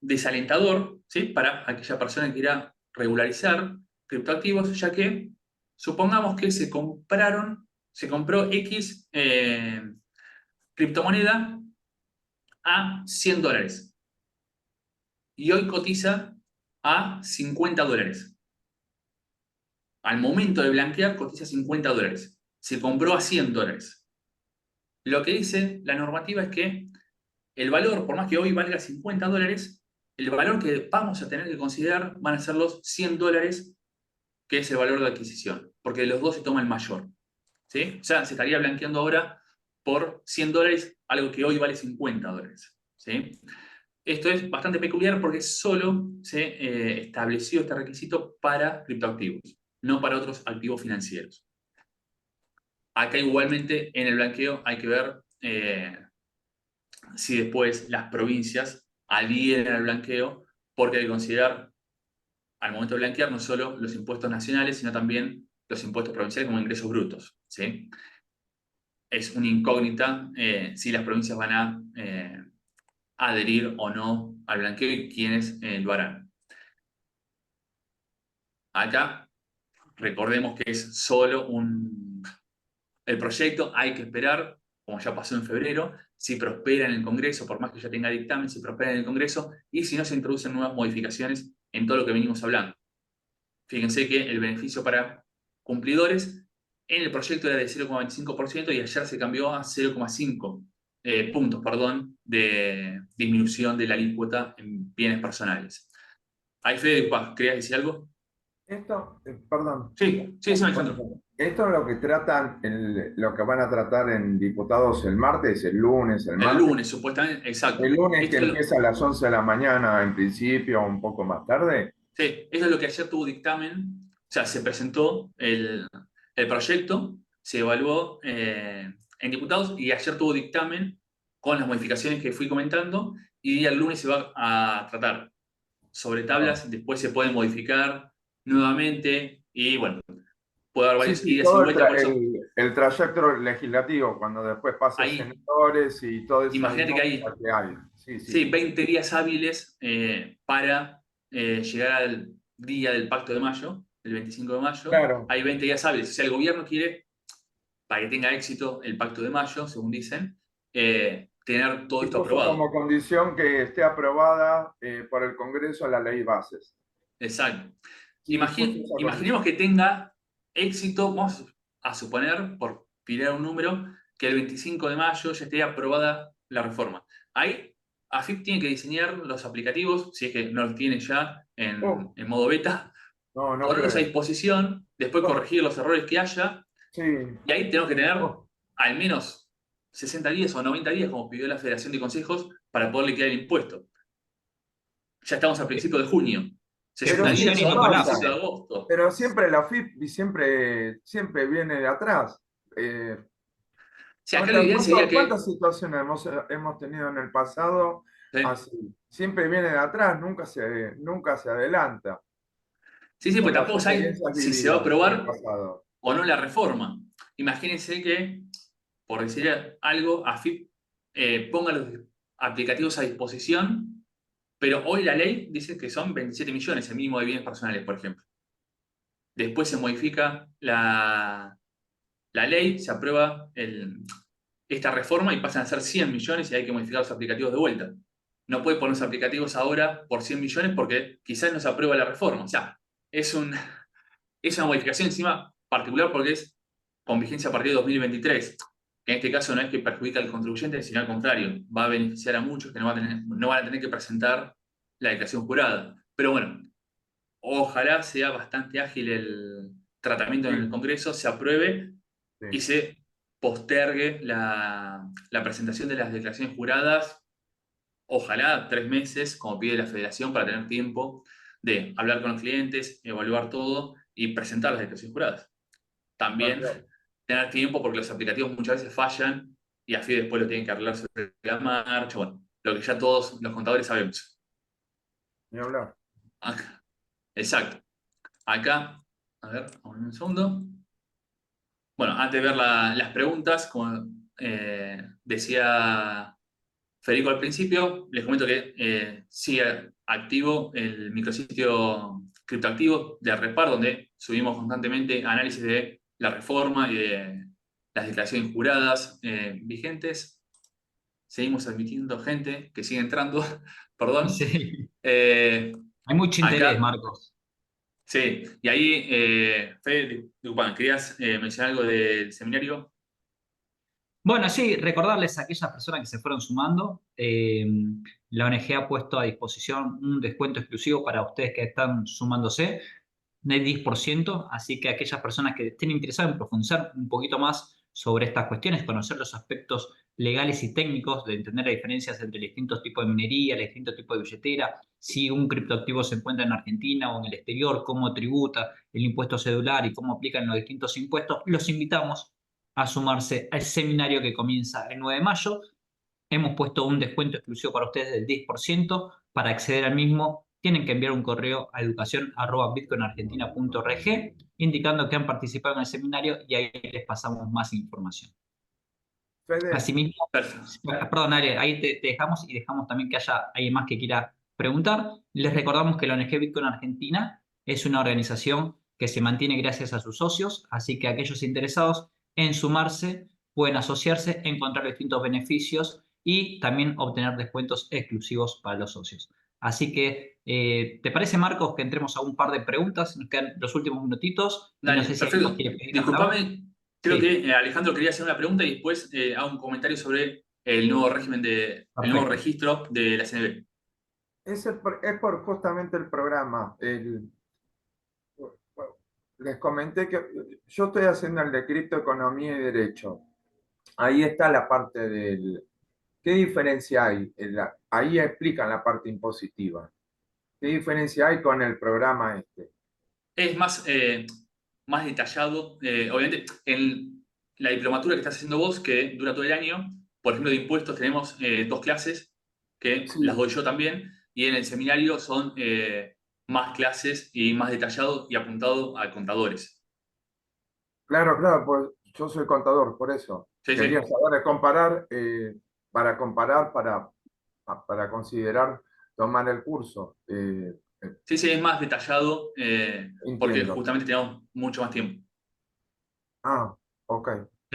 desalentador, ¿sí?, para aquella persona que quiera regularizar criptoactivos, ya que supongamos que se compró X criptomoneda a $100 y hoy cotiza a $50. Al momento de blanquear cotiza $50. Se compró a $100. Lo que dice la normativa es que el valor, por más que hoy valga $50, el valor que vamos a tener que considerar van a ser los $100, que es el valor de adquisición, porque de los dos se toma el mayor, ¿sí? O sea, se estaría blanqueando ahora por $100 algo que hoy vale $50, ¿sí? Esto es bastante peculiar porque solo se estableció este requisito para criptoactivos, no para otros activos financieros. Acá igualmente en el blanqueo hay que ver si después las provincias adhieren al blanqueo, porque hay que considerar al momento de blanquear no solo los impuestos nacionales, sino también los impuestos provinciales como ingresos brutos, ¿sí? Es una incógnita si las provincias van a adherir o no al blanqueo y quiénes lo harán. Acá recordemos que es solo el proyecto, hay que esperar, como ya pasó en febrero, si prospera en el Congreso, por más que ya tenga dictamen, si prospera en el Congreso, y si no se introducen nuevas modificaciones en todo lo que venimos hablando. Fíjense que el beneficio para cumplidores en el proyecto era de 0,25% y ayer se cambió a 0,5 puntos, perdón, de disminución de la alícuota en bienes personales. Ahí, Fede, ¿querías decir algo? Esto, perdón, Sí, sí, sí, Alejandro. esto es lo que tratan, lo que van a tratar en diputados el martes, el lunes, el El martes. lunes, supuestamente, exacto. El lunes que Esto es empieza a las 11 de la mañana en principio, un poco más tarde. Sí, eso es lo que ayer tuvo dictamen, o sea, se presentó el proyecto, se evaluó en diputados y ayer tuvo dictamen con las modificaciones que fui comentando y el lunes se va a tratar sobre Ah. tablas, después se puede modificar nuevamente y bueno, puede haber Sí, varias sí, idas y todo vueltas, por eso el trayecto legislativo, cuando después pasa a ahí, senadores y toda esa imagínate que dinámica hay, que hay. Sí, sí, sí, 20 días hábiles para llegar al día del Pacto de Mayo, el 25 de mayo. claro. Hay 20 días hábiles. O sea, el gobierno quiere, para que tenga éxito el Pacto de Mayo, según dicen, tener todo Y esto puso aprobado. como condición que esté aprobada por el Congreso la ley bases. Exacto. Sí, puso esa Imaginemos condición. que tenga éxito, vamos a suponer, por tirar un número, que el 25 de mayo ya esté aprobada la reforma. Ahí, AFIP tiene que diseñar los aplicativos, si es que no los tiene ya Oh, en modo beta, no, no ponerlos a creo. disposición, después Oh, corregir los errores que haya, sí. y ahí tenemos que tener Oh, al menos 60 días o 90 días, como pidió la Federación de Consejos, para poder liquidar el impuesto. Ya estamos a principios de junio. pero 60 días Felicitaciones, siempre son Nicolás. pasa. principios de agosto. Pero siempre la FIP siempre viene de atrás. Si acá la idea sería que ¿Cuántas situaciones hemos tenido en el pasado sí, así? Siempre viene de atrás, nunca se adelanta sí, sí, pues con las tampoco saben experiencias si se va a vividas del aprobar pasado. o no la reforma. Imagínense que, por decir algo, AFIP ponga los aplicativos a disposición, pero hoy la ley dice que son 27 millones el mínimo de bienes personales, por ejemplo. Después se modifica la ley, se aprueba esta reforma y pasan a ser 100 millones y hay que modificar los aplicativos de vuelta. No puede poner los aplicativos ahora por 100 millones porque quizás no se aprueba la reforma. O sea, es un, es una modificación encima particular porque es con vigencia a partir de 2023. Que en este caso no es que perjudica al contribuyente, sino al contrario, va a beneficiar a muchos que no van a tener que presentar la declaración jurada. Pero bueno, ojalá sea bastante ágil el tratamiento en el Sí, Congreso, se apruebe sí. y se postergue la presentación de las declaraciones juradas, ojalá 3 meses, como pide la Federación, para tener tiempo de hablar con los clientes, evaluar todo y presentar las declaraciones juradas. Tal También cual. tener tiempo porque los aplicativos muchas veces fallan y AFI después lo tienen que arreglar sobre la marcha, bueno, lo que ya todos los contadores sabemos. Ni hablar. Acá, exacto. Acá, a ver, un segundo. Bueno, antes de ver las preguntas, como decía Federico al principio, les comento que sigue activo el micrositio criptoactivo de Repar, donde subimos constantemente análisis de la reforma y de las declaraciones juradas vigentes. Seguimos admitiendo gente que sigue entrando, perdón. Sí. Eh, Hay mucho interés, acá, Marcos. sí, y ahí, Fede, disculpa, ¿querías mencionar algo del seminario? Bueno, sí, recordarles a aquellas personas que se fueron sumando, la ONG ha puesto a disposición un descuento exclusivo para ustedes que están sumándose del 10%, así que aquellas personas que estén interesadas en profundizar un poquito más sobre estas cuestiones, conocer los aspectos legales y técnicos de entender las diferencias entre distintos tipos de minería, los distintos tipos de billetera, si un criptoactivo se encuentra en Argentina o en el exterior, cómo tributa el impuesto cedular y cómo aplican los distintos impuestos, los invitamos a sumarse al seminario que comienza el 9 de mayo. Hemos puesto un descuento exclusivo para ustedes del 10%. Para acceder al mismo, tienen que enviar un correo a educación@bitcoinargentina.org indicando que han participado en el seminario y ahí les pasamos más información. Fede, Asimismo, Perfecto. perdón, Ari, ahí te dejamos y dejamos también que haya alguien más que quiera preguntar. Les recordamos que la ONG Bitcoin Argentina es una organización que se mantiene gracias a sus socios, así que aquellos interesados en sumarse pueden asociarse, encontrar distintos beneficios y también obtener descuentos exclusivos para los socios. Así que, ¿te parece, Marcos, que entremos a un par de preguntas? Nos quedan los últimos minutitos y no Dale, sé si alguien más perfecto. quiere pedir la palabra. Disculpame, creo Sí, que Alejandro quería hacer una pregunta y después hago un comentario sobre el nuevo régimen el nuevo perfecto. registro de la CNB. es por justamente el programa. Les comenté que yo estoy haciendo el de criptoeconomía y derecho. Ahí está la parte del... ¿Qué diferencia hay? Ahí explican la parte impositiva. ¿Qué diferencia hay con el programa este? Es más detallado, obviamente, en la diplomatura que estás haciendo vos, que dura todo el año, por ejemplo, de impuestos tenemos 2 clases, que las Sí, doy yo también, y en el seminario son más clases y más detallado y apuntado a contadores. claro, claro, pues yo soy contador, por eso. Sí, Quería sí. saber comparar, para considerar tomar el curso. Sí, sí, es más detallado porque Entiendo. justamente tenemos mucho más tiempo. Ah, ok.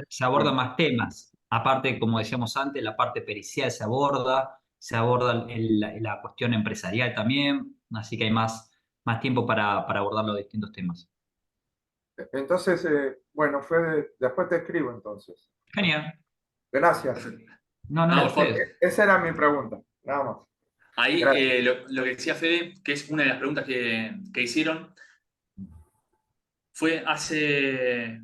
Se abordan Bueno, más temas. Aparte, como decíamos antes, la parte pericial se aborda la cuestión empresarial también, así que hay más tiempo para abordar los distintos temas. Entonces, bueno, después te escribo entonces. Genial. Gracias. Perfecto. No, no, No, por favor. ustedes. Esa era mi pregunta, nada más. Ahí Gracias. lo que decía Fede, que es una de las preguntas que hicieron, fue hace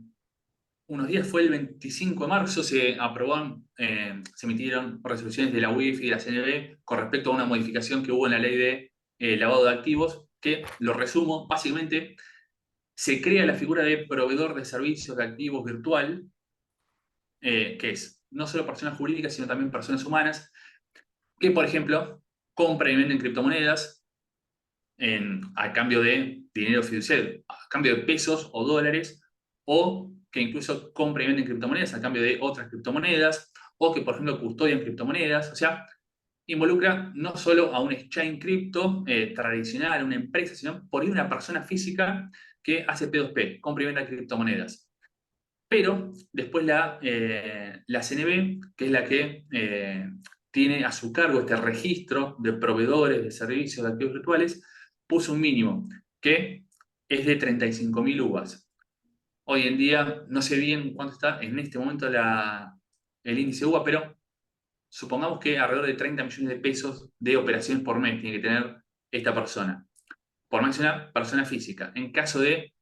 unos días, fue el 25 de marzo, se aprobaron, se emitieron resoluciones de la UIF y de la CNB con respecto a una modificación que hubo en la ley de lavado de activos, que lo resumo, básicamente se crea la figura de proveedor de servicios de activos virtual, que es no solo personas jurídicas, sino también personas humanas, que, por ejemplo, compran y venden criptomonedas a cambio de dinero fiduciario, a cambio de pesos o dólares, o que incluso compran y venden criptomonedas a cambio de otras criptomonedas, o que, por ejemplo, custodian criptomonedas. O sea, involucra no solo a un exchange cripto tradicional, una empresa, sino por ahí una persona física que hace P2P, compra y vende criptomonedas. Pero después la CNB, que es la que tiene a su cargo este registro de proveedores de servicios de activos virtuales, puso un mínimo que es de 35.000 UVAs. Hoy en día no sé bien cuánto está en este momento el índice UVA, pero supongamos que alrededor de 30 millones de pesos de operaciones por mes tiene que tener esta persona. Por más que sea una persona física. En caso de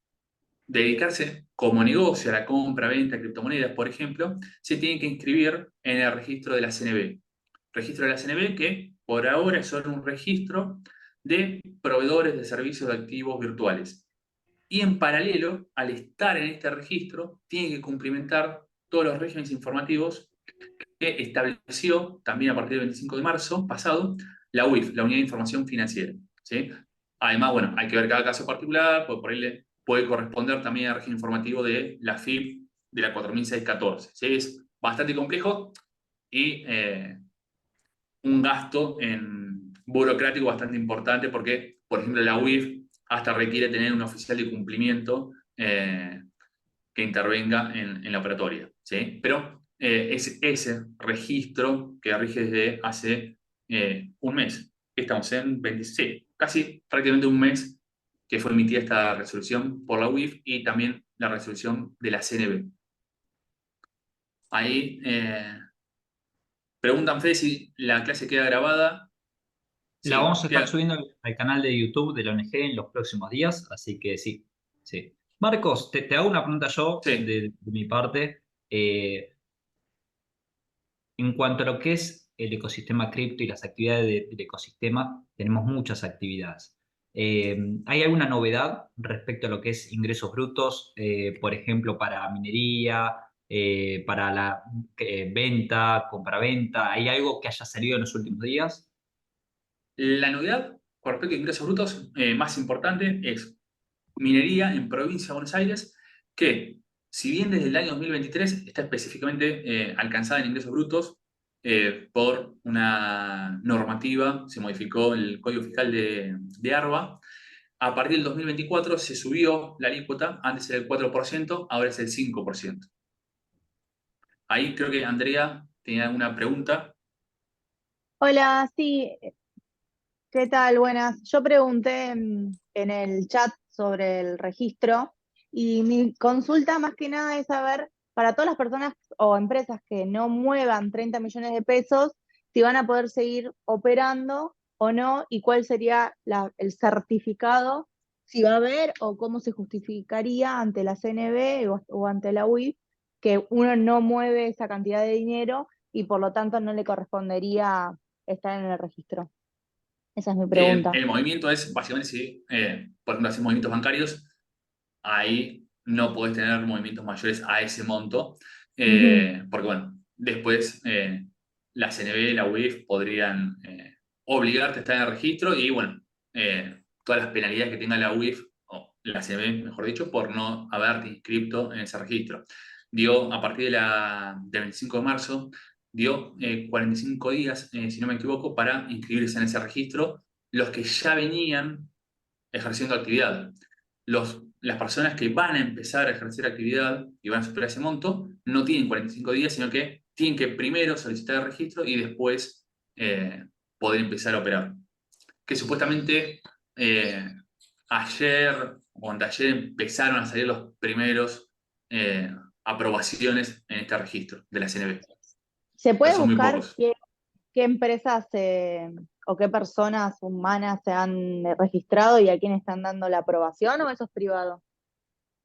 dedicarse como negocio a la compra, venta de criptomonedas, por ejemplo, se tiene que inscribir en el registro de la CNB. Registro de la CNB que por ahora es solo un registro de proveedores de servicios de activos virtuales. Y en paralelo, al estar en este registro, tiene que cumplimentar todos los regímenes informativos que estableció también a partir del 25 de marzo pasado la UIF, la Unidad de Información Financiera. ¿Sí? Además, bueno, hay que ver cada caso particular, porque por ahí le puede corresponder también al régimen informativo de la FIP de la 4614. ¿Sí? Es bastante complejo y un gasto burocrático bastante importante porque, por ejemplo, la UIF hasta requiere tener un oficial de cumplimiento que intervenga en la operatoria. ¿Sí? Pero es ese registro que rige desde hace un mes. Estamos en 26, casi prácticamente un mes que fue emitida esta resolución por la UIF y también la resolución de la CNB. Ahí preguntan, Fede, si la clase queda grabada. La Sí, vamos a estar subiendo al canal de YouTube de la ONG en los próximos días, así que sí, sí. Marcos, te hago una pregunta yo sí. de mi parte. En cuanto a lo que es el ecosistema cripto y las actividades del ecosistema, tenemos muchas actividades. ¿Hay alguna novedad respecto a lo que es ingresos brutos, por ejemplo, para minería, para la venta, compraventa? ¿Hay algo que haya salido en los últimos días? La novedad con respecto a ingresos brutos más importante es minería en provincia de Buenos Aires, que si bien desde el año 2023 está específicamente alcanzada en ingresos brutos por una normativa, se modificó el Código Fiscal de ARBA, a partir del 2024 se subió la alícuota, antes era el 4%, ahora es el 5%. Ahí creo que Andrea tenía una pregunta. Hola, sí, ¿qué tal? Buenas. Yo pregunté en el chat sobre el registro y mi consulta más que nada es saber para todas las personas o empresas que no muevan 30 millones de pesos, si van a poder seguir operando o no y cuál sería el certificado, si va a haber o cómo se justificaría ante la CNB o ante la UIF que uno no mueve esa cantidad de dinero y por lo tanto no le correspondería estar en el registro. Esa es mi Sí, el, pregunta. el movimiento es básicamente si, por ejemplo, haces movimientos bancarios, ahí no podés tener movimientos mayores a ese monto, Ujú. porque bueno, después la CNB, la UIF podrían obligarte a estar en el registro y bueno, todas las penalidades que tenga la UIF, o la CNB, mejor dicho, por no haberte inscrito en ese registro. Dio, a partir del 25 de marzo, dio 45 días, si no me equivoco, para inscribirse en ese registro los que ya venían ejerciendo actividad. Los las personas que van a empezar a ejercer actividad y van a superar ese monto no tienen 45 días, sino que tienen que primero solicitar el registro y después poder empezar a operar. Que supuestamente ayer o anteayer empezaron a salir los primeros aprobaciones en este registro de la CNB. ¿Se puede Pero son muy buscar pocos. qué empresas o qué personas humanas se han registrado y a quién están dando la aprobación o eso es privado?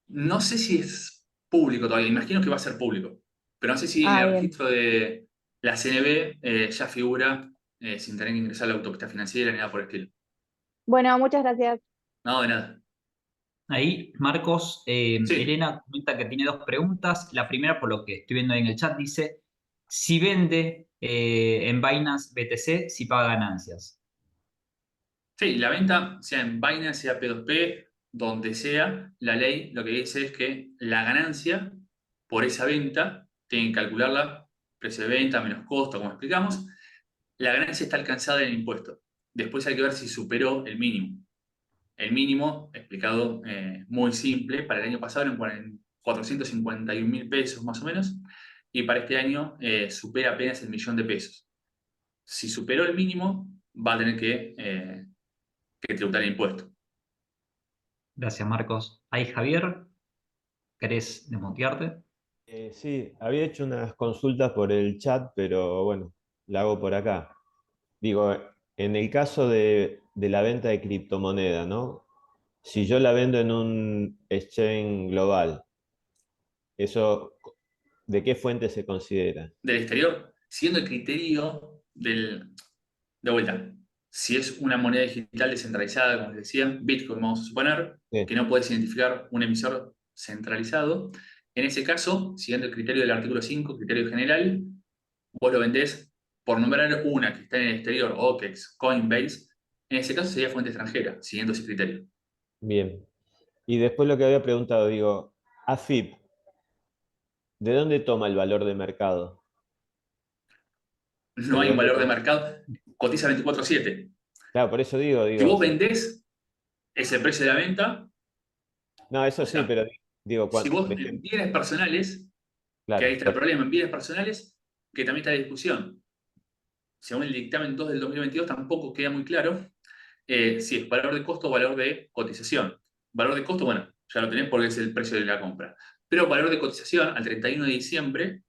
No sé si es público todavía, imagino que va a ser público, pero no sé si en Ah, el bien. registro de la CNB ya figura sin tener que ingresar la autopista financiera ni nada por el estilo. Bueno, muchas gracias. No, de nada. Ahí, Marcos, Sí, Elena comenta que tiene dos preguntas. La primera, por lo que estoy viendo ahí en el chat, dice, si vende en Binance BTC, si paga ganancias. sí, la venta, sea en Binance, sea P2P, donde sea, la ley lo que dice es que la ganancia por esa venta, tienen que calcularla, precio de venta menos costo, como explicamos, la ganancia está alcanzada en el impuesto. Después hay que ver si superó el mínimo. El mínimo, explicado muy simple, para el año pasado eran 451.000 pesos más o menos, y para este año supera apenas el 1.000.000 de pesos. Si superó el mínimo, va a tener que tributar el impuesto. Gracias, Marcos. Ahí, Javier, ¿querés desmutearte? Sí, había hecho unas consultas por el chat, pero bueno, la hago por acá. Digo, en el caso de la venta de criptomoneda, ¿no? Si yo la vendo en un exchange global, ¿eso de qué fuente se considera? Del exterior, siguiendo el criterio de vuelta. Si es una moneda digital descentralizada, como les decía, Bitcoin, vamos a suponer, Sí, que no puedes identificar un emisor centralizado, en ese caso, siguiendo el criterio del artículo 5, criterio general, vos lo vendés por nombrar una que está en el exterior, OKEx, Coinbase, en ese caso sería fuente extranjera, siguiendo ese criterio. bien. Y después lo que había preguntado, digo, AFIP, ¿de dónde toma el valor de mercado? No ¿De hay un dónde valor de toma? mercado, cotiza 24/7. Claro, por eso digo, Si vos si, vendés, es el precio de la venta, no, eso o sí, sea, pero digo, si por vos en ejemplo, bienes personales, que ahí claro, está el problema, en bienes personales, que también está la discusión. Según el dictamen 2 del 2022, tampoco queda muy claro si es valor de costo o valor de cotización. Valor de costo, bueno, ya lo tenés porque es el precio de la compra. Pero valor de cotización, al 31 de diciembre,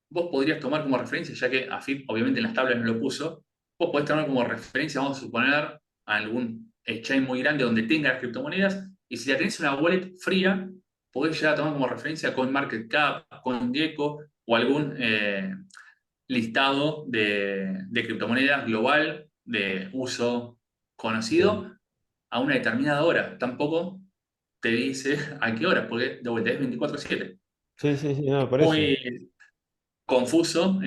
vos podrías tomar como referencia, ya que AFIP obviamente en las tablas no lo puso, vos podés tomar como referencia, vamos a suponer, algún exchange muy grande donde tenga las criptomonedas, y si la tenés en una wallet fría, podés llegar a tomar como referencia CoinMarketCap, CoinGecko o algún listado de criptomonedas global de uso bien. conocido a una determinada hora. Tampoco te dice a qué hora, porque de vuelta es 24/7. Sí, sí, sí, no, por eso. Muy confuso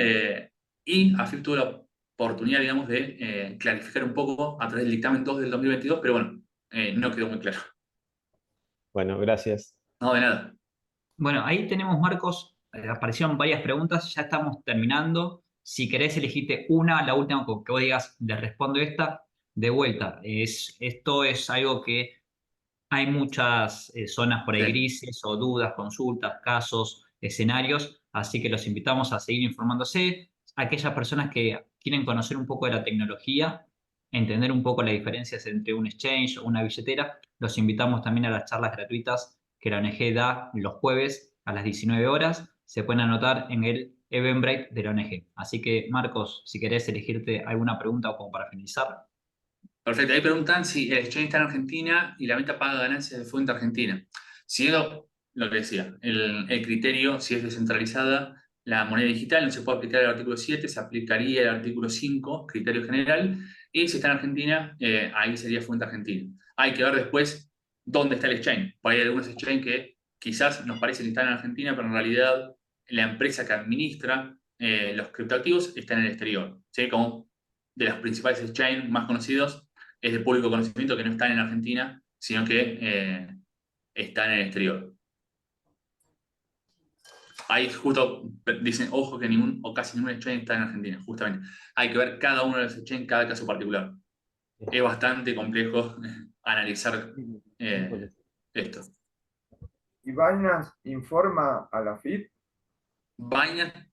y AFIP tuvo la oportunidad, digamos, de clarificar un poco a través del dictamen 2 del 2022, pero bueno, no quedó muy claro. Bueno, gracias. No, de nada. Bueno, ahí tenemos, Marcos, aparecieron varias preguntas, ya estamos terminando. Si querés elegirte una, la última con que vos digas, le respondo esta, de vuelta. Esto es algo que hay muchas zonas por ahí Sí. grises o dudas, consultas, casos, escenarios, así que los invitamos a seguir informándose. Aquellas personas que quieren conocer un poco de la tecnología, entender un poco las diferencias entre un exchange o una billetera, los invitamos también a las charlas gratuitas que la ONG da los jueves a las 19 horas. Se pueden anotar en el Eventbrite de la ONG. Así que, Marcos, si querés elegirte alguna pregunta o como para finalizar. Perfecto. Ahí preguntan si el exchange está en Argentina y la venta paga ganancias de fuente argentina. Siguiendo lo que decía, el criterio, si es descentralizada, la moneda digital no se puede aplicar el artículo 7, se aplicaría el artículo 5, criterio general, y si está en Argentina, ahí sería fuente argentina. Hay que ver después dónde está el exchange. Porque hay algunos exchange que quizás nos parece que están en Argentina, pero en realidad la empresa que administra los criptoactivos está en el exterior. ¿Sí? Como de los principales exchange más conocidos es de público conocimiento que no están en Argentina, sino que están en el exterior. Ahí justo dicen, ojo que ningún o casi ningún exchange está en Argentina, justamente. Hay que ver cada uno de los exchanges, cada caso particular. Es bastante complejo analizar Híjole. esto. ¿Y Binance informa a la FIP? Binance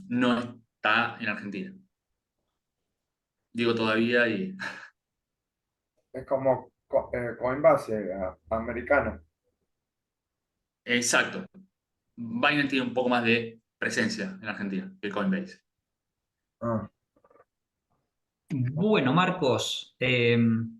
no está en Argentina. Digo todavía y Es como Coinbase, americano. exacto. Binance tiene un poco más de presencia en Argentina que Coinbase. Ah, Bueno, Marcos,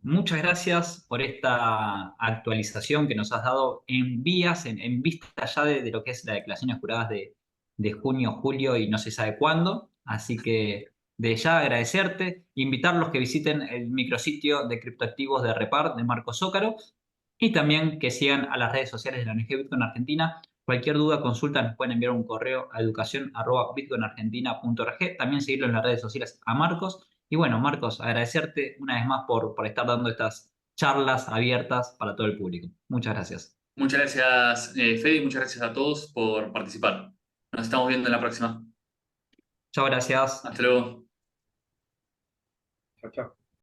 muchas gracias por esta actualización que nos has dado en vías, en vista ya de lo que es la declaración de juradas de junio, julio y no se sabe cuándo. Así que de ya agradecerte, invitarlos que visiten el micrositio de criptoactivos de Repar de Marcos Zócaro y también que sigan a las redes sociales de la ONG Bitcoin Argentina. Cualquier duda, consulta, nos pueden enviar un correo a educacion@bitcoinargentina.org. También seguirlo en las redes sociales a Marcos. Y bueno, Marcos, agradecerte una vez más por estar dando estas charlas abiertas para todo el público. Muchas gracias. Muchas gracias, Fede, y muchas gracias a todos por participar. Nos estamos viendo en la próxima. Chao, gracias. Hasta luego. chao, chao.